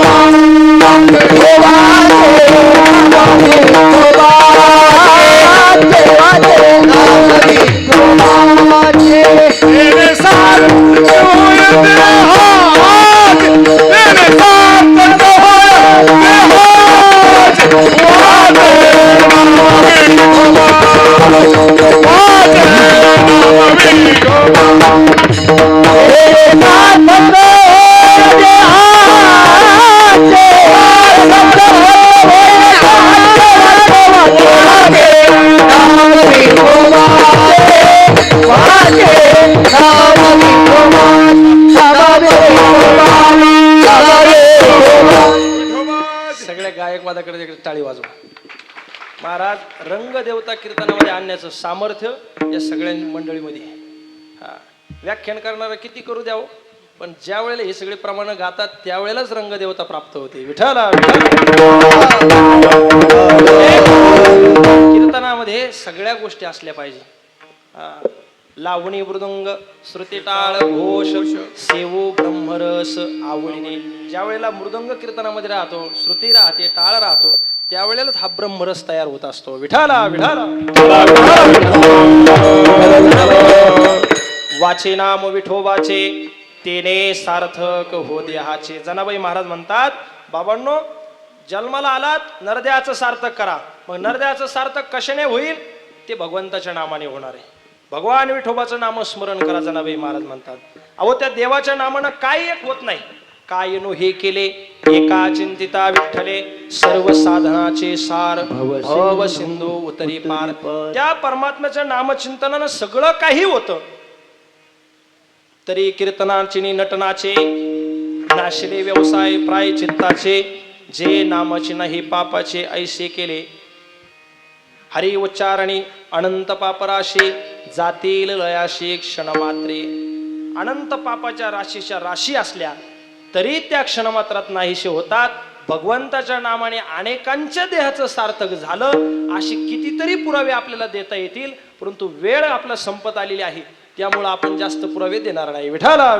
तेरे साथ
सगळ्या गायक वादाकडे टाळी वाजवा. महाराज रंगदेवता कीर्तनामध्ये आणण्याचं सामर्थ्य या सगळ्या मंडळीमध्ये आहे. व्याख्यान करणारा किती करू द्यावं, पण ज्या वेळेला हे सगळे प्रमाण गातात त्यावेळेलाच रंगदेवता प्राप्त होते. विठाला कीर्तनामध्ये सगळ्या गोष्टी असल्या पाहिजे. लावणी मृदंग श्रुती टाळ घोष सेवो ब्रह्मरस आवडीने. ज्या वेळेला मृदंग कीर्तनामध्ये राहतो, श्रुती राहते, टाळ राहतो, त्यावेळेलाच हा ब्रह्मरस तयार होत असतो. विठाला विठाला वाचे नाम विठोबाचे तेने सार्थक हो देहाचे. जनाबाई महाराज म्हणतात, बाबांनो जन्माला आलात नरदेहाचं सार्थक करा. मग नरदेहाचं सार्थक कशाने होईल? ते भगवंताच्या नामाने होणार आहे. भगवान विठोबाचं नामस्मरण करा. जनाबाई महाराज म्हणतात, अहो त्या देवाच्या नामानं काय एक होत नाही. काय नो हे केले एका चिंतिता विठ्ठले सर्व साधनाचे सार भव सिंधू उतरी पार. त्या परमात्म्याच्या नामचिंतनानं सगळं काही होतं. तरी कीर्तनाचे नि नटनाचे नाशिले व्यवसाय प्राय चित्ताचे जे नामाचे नाही पापाचे ऐसे केले. हरी उच्चारणी अनंत पापराशी जातील लयाशी क्षणमात्रे. अनंत पापाच्या राशीच्या राशी असल्या तरी त्या क्षणमात्रात नाहीसे होतात. भगवंताच्या नामाने अनेकांच्या देहाचं सार्थक झालं. अशी कितीतरी पुरावे आपल्याला देता येतील, परंतु वेळ आपला संपत आलेली आहे, त्यामुळे आपण जास्त पुरावे देणार नाही. विठाला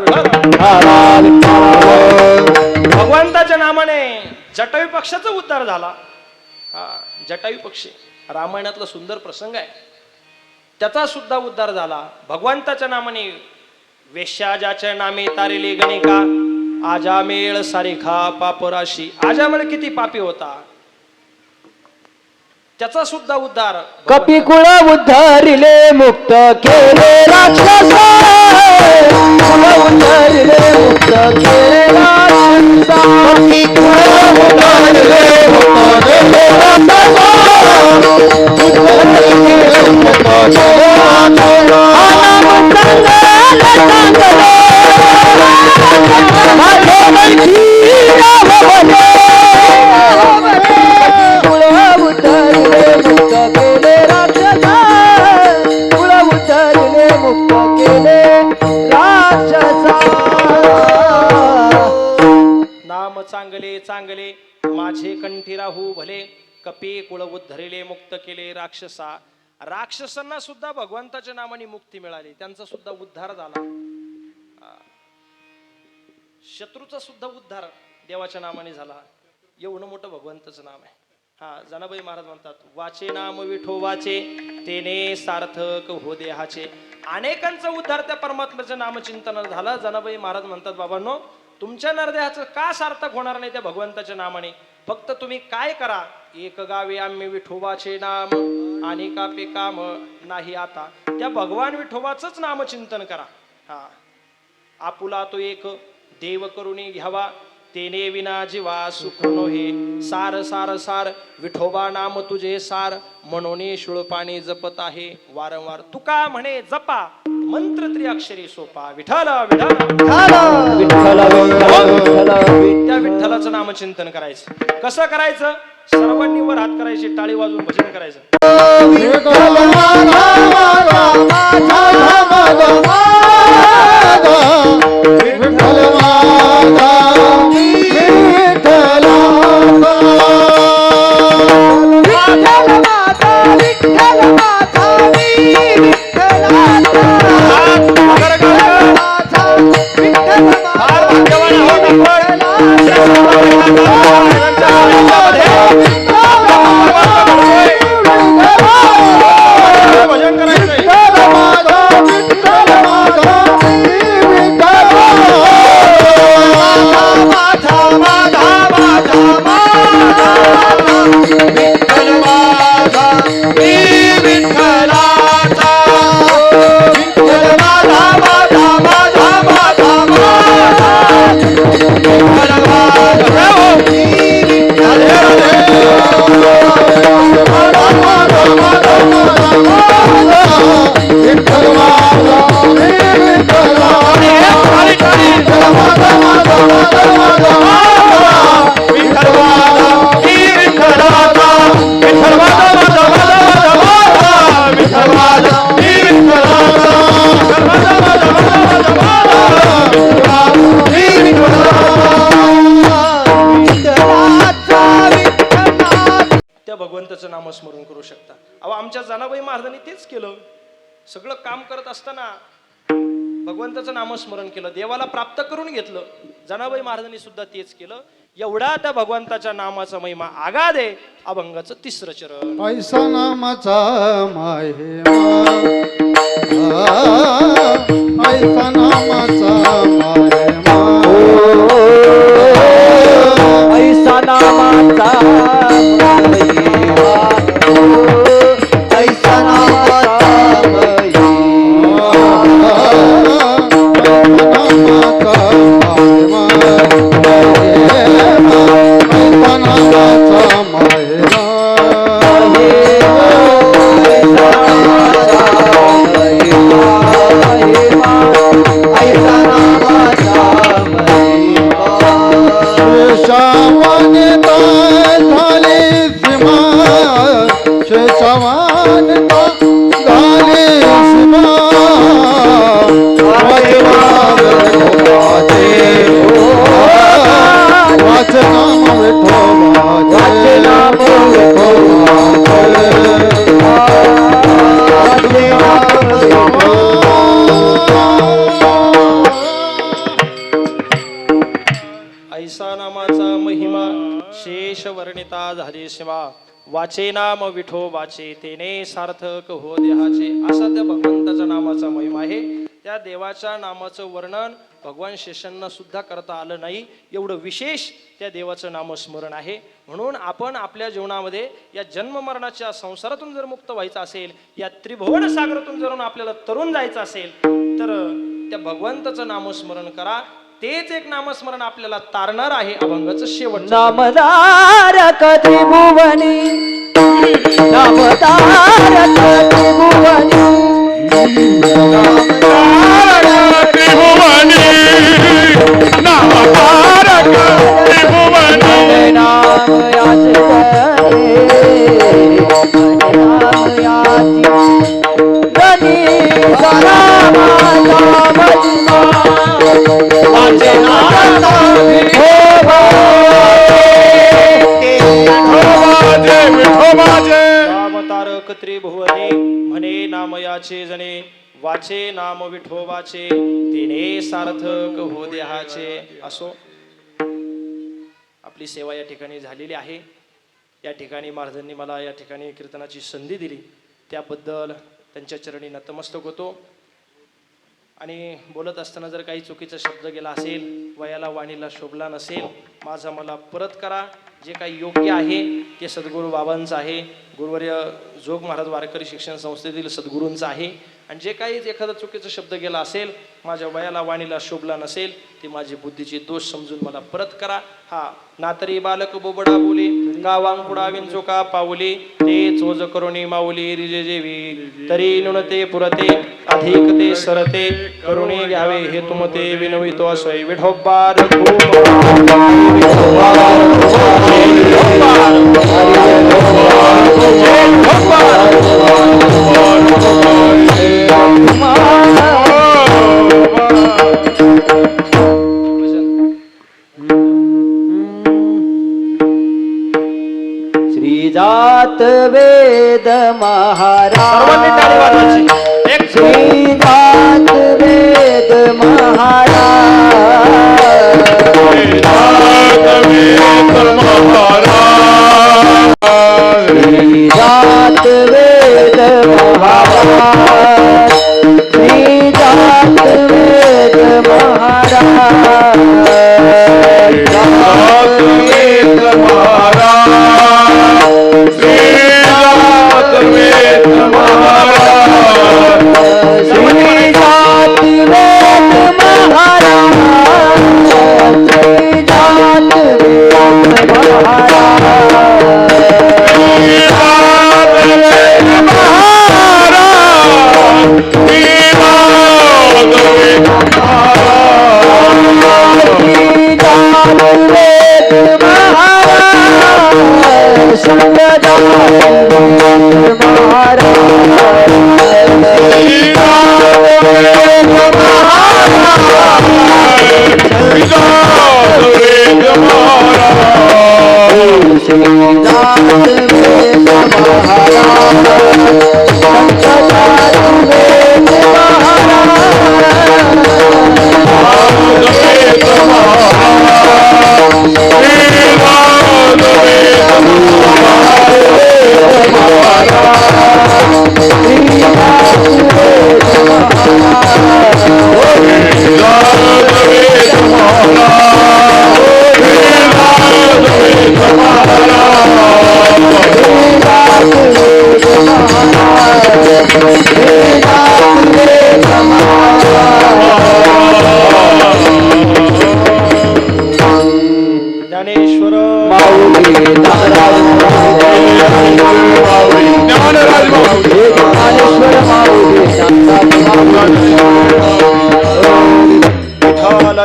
भगवंताच्या नामाने जटायू पक्षाचा उद्धार झाला. जटायू पक्षी रामायणातला सुंदर प्रसंग आहे, त्याचा सुद्धा उद्धार झाला भगवंताच्या नामाने. वेश्या ज्याच्या नामे तारेले गणिका आजामेळ सारिखा पापराशी. आजामेळ किती पापी होता, त्याचा सुद्धा उद्धार.
कपिकुळ उद्धरिले मुक्त केले राक्षस. कुळ उद्धरिले मुक्त केले राक्षस. कपिकुळ उद्धरिले मुक्त केले राक्षस.
नाम चांगले चांगले माझे कंठी राहू भले. कपी कुळ उद्धरिले मुक्त केले राक्षसा. राक्षसांना सुद्धा भगवंताच्या नामाने मुक्ती मिळाली, त्यांचा सुद्धा उद्धार झाला. शत्रूचा सुद्धा उद्धार देवाच्या नामाने झाला. एवढं मोठं भगवंताचं नाम आहे. जनाबाई महाराज म्हणतात, वाचे नाम विठोबाचे तेने सार्थक हो देहाचे. अनेकांचा उद्धार त्या परमात्म्याच्या नामचिंतनात झाला. जनाबाई महाराज म्हणतात, बाबांनो तुमच्या नरदेहाचं का सार्थक होणार नाही त्या भगवंताच्या नामाने? फक्त तुम्ही काय करा, एक गावे आम्ही विठोबाचे नाम आणि कापे काम नाही आता. त्या भगवान विठोबाचंच नामचिंतन करा. आपुला तो एक देव करुणी घ्यावा तेने विना जीवा सुख नोहे. सार सार सार विठोबा नाम तुझे सार म्हणून शुळपाणी जपत आहे वारंवार. तुका म्हणे जपा मंत्र त्रिअक्षरी सोपा. विठ्ठला विठ्ठला त्या विठ्ठलाचं नामचिंतन करायचं. कसं करायचं? सर्वांनी वर हात करायचे, टाळी वाजवून भजन करायचं. भगवंताचं नामस्मरण करू शकता. अहो आमच्या जनाबाई महाराजांनी तेच केलं. सगळं काम करत असताना भगवंताचं नामस्मरण केलं, देवाला प्राप्त करून घेतलं. जनाबाई महाराजांनी सुद्धा तेच केलं. एवढा त्या भगवंताच्या नामाचा महिमा आगाध आहे. अभंगाचं तिसरं चरण.
ऐसा नामाचा महिमा, ऐसा नामाचा महिमा. समानता झाली शिवा वाच नाम विठोबाचे
ऐसा नामाचा महिमा शेष वर्णिता झाली शिवा वाचे नाम विठोबाचे तेने सार्थक हो देहाचे. असा त्या भगवंताच्या नामाचा महिमा आहे. त्या देवाच्या नामाचं वर्णन भगवान शेषांना सुद्धा करता आलं नाही, एवढं विशेष त्या देवाचं नामस्मरण आहे. म्हणून आपण आपल्या जीवनामध्ये या जन्म मरणाच्या संसारातून जर मुक्त व्हायचं असेल, या त्रिभुवन सागरातून जर आपल्याला तरुण जायचं असेल, तर त्या भगवंताचं नामस्मरण करा. तेच एक नामस्मरण आपल्याला तारणार आहे अभंगाचं शेवट.
नामधारक त्रिभुवनी नामधारक त्रिभुवनी नाम याचे
तारक त्रिभुवनी म्हणे नामयाचे जणे वाचे नाम विठोबाचे तिने सार्थक हो देहाचे. असो, आपली सेवा या ठिकाणी झालेली आहे. या ठिकाणी महाराजांनी मला या ठिकाणी कीर्तनाची संधी दिली, त्याबद्दल त्यांच्या चरणी नतमस्तक होतो. आणि बोलत असताना जर काही चुकीचा शब्द गेला असेल, वयाला वाणीला शोभला नसेल, माझा मला परत करा. जे काही योग्य आहे ते सद्गुरू बाबांचं आहे, गुरुवर्य जोग महाराज वारकरी शिक्षण संस्थेतील सद्गुरूंचं आहे. आणि जे काही एखादा चुकीचा शब्द गेला असेल, माझ्या वयाला वाणीला शोभला नसेल, ते माझी बुद्धीचे दोष समजून मला परत करा. हा नातरी बालक बोबडा बोले गावांग पुढावीन चोका पाऊले ते चोज करुणी माऊली रिजे जेवी तरी नुणते पुरते अधिक ते सरते करुणी घ्यावे हे तुमते विनवितो असय विठोबार
श्रीजात वेद महाराज श्रीजात वेद महाराज श्रीजात वेद महाराज श्रीजात वेद महाराज श्रीजात वेद महाराज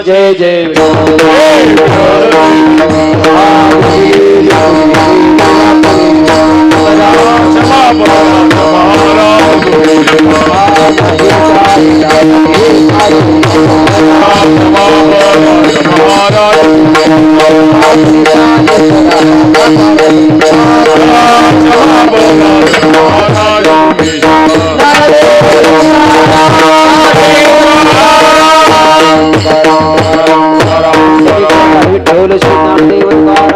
जय जय बोल श्री ज्ञानदेव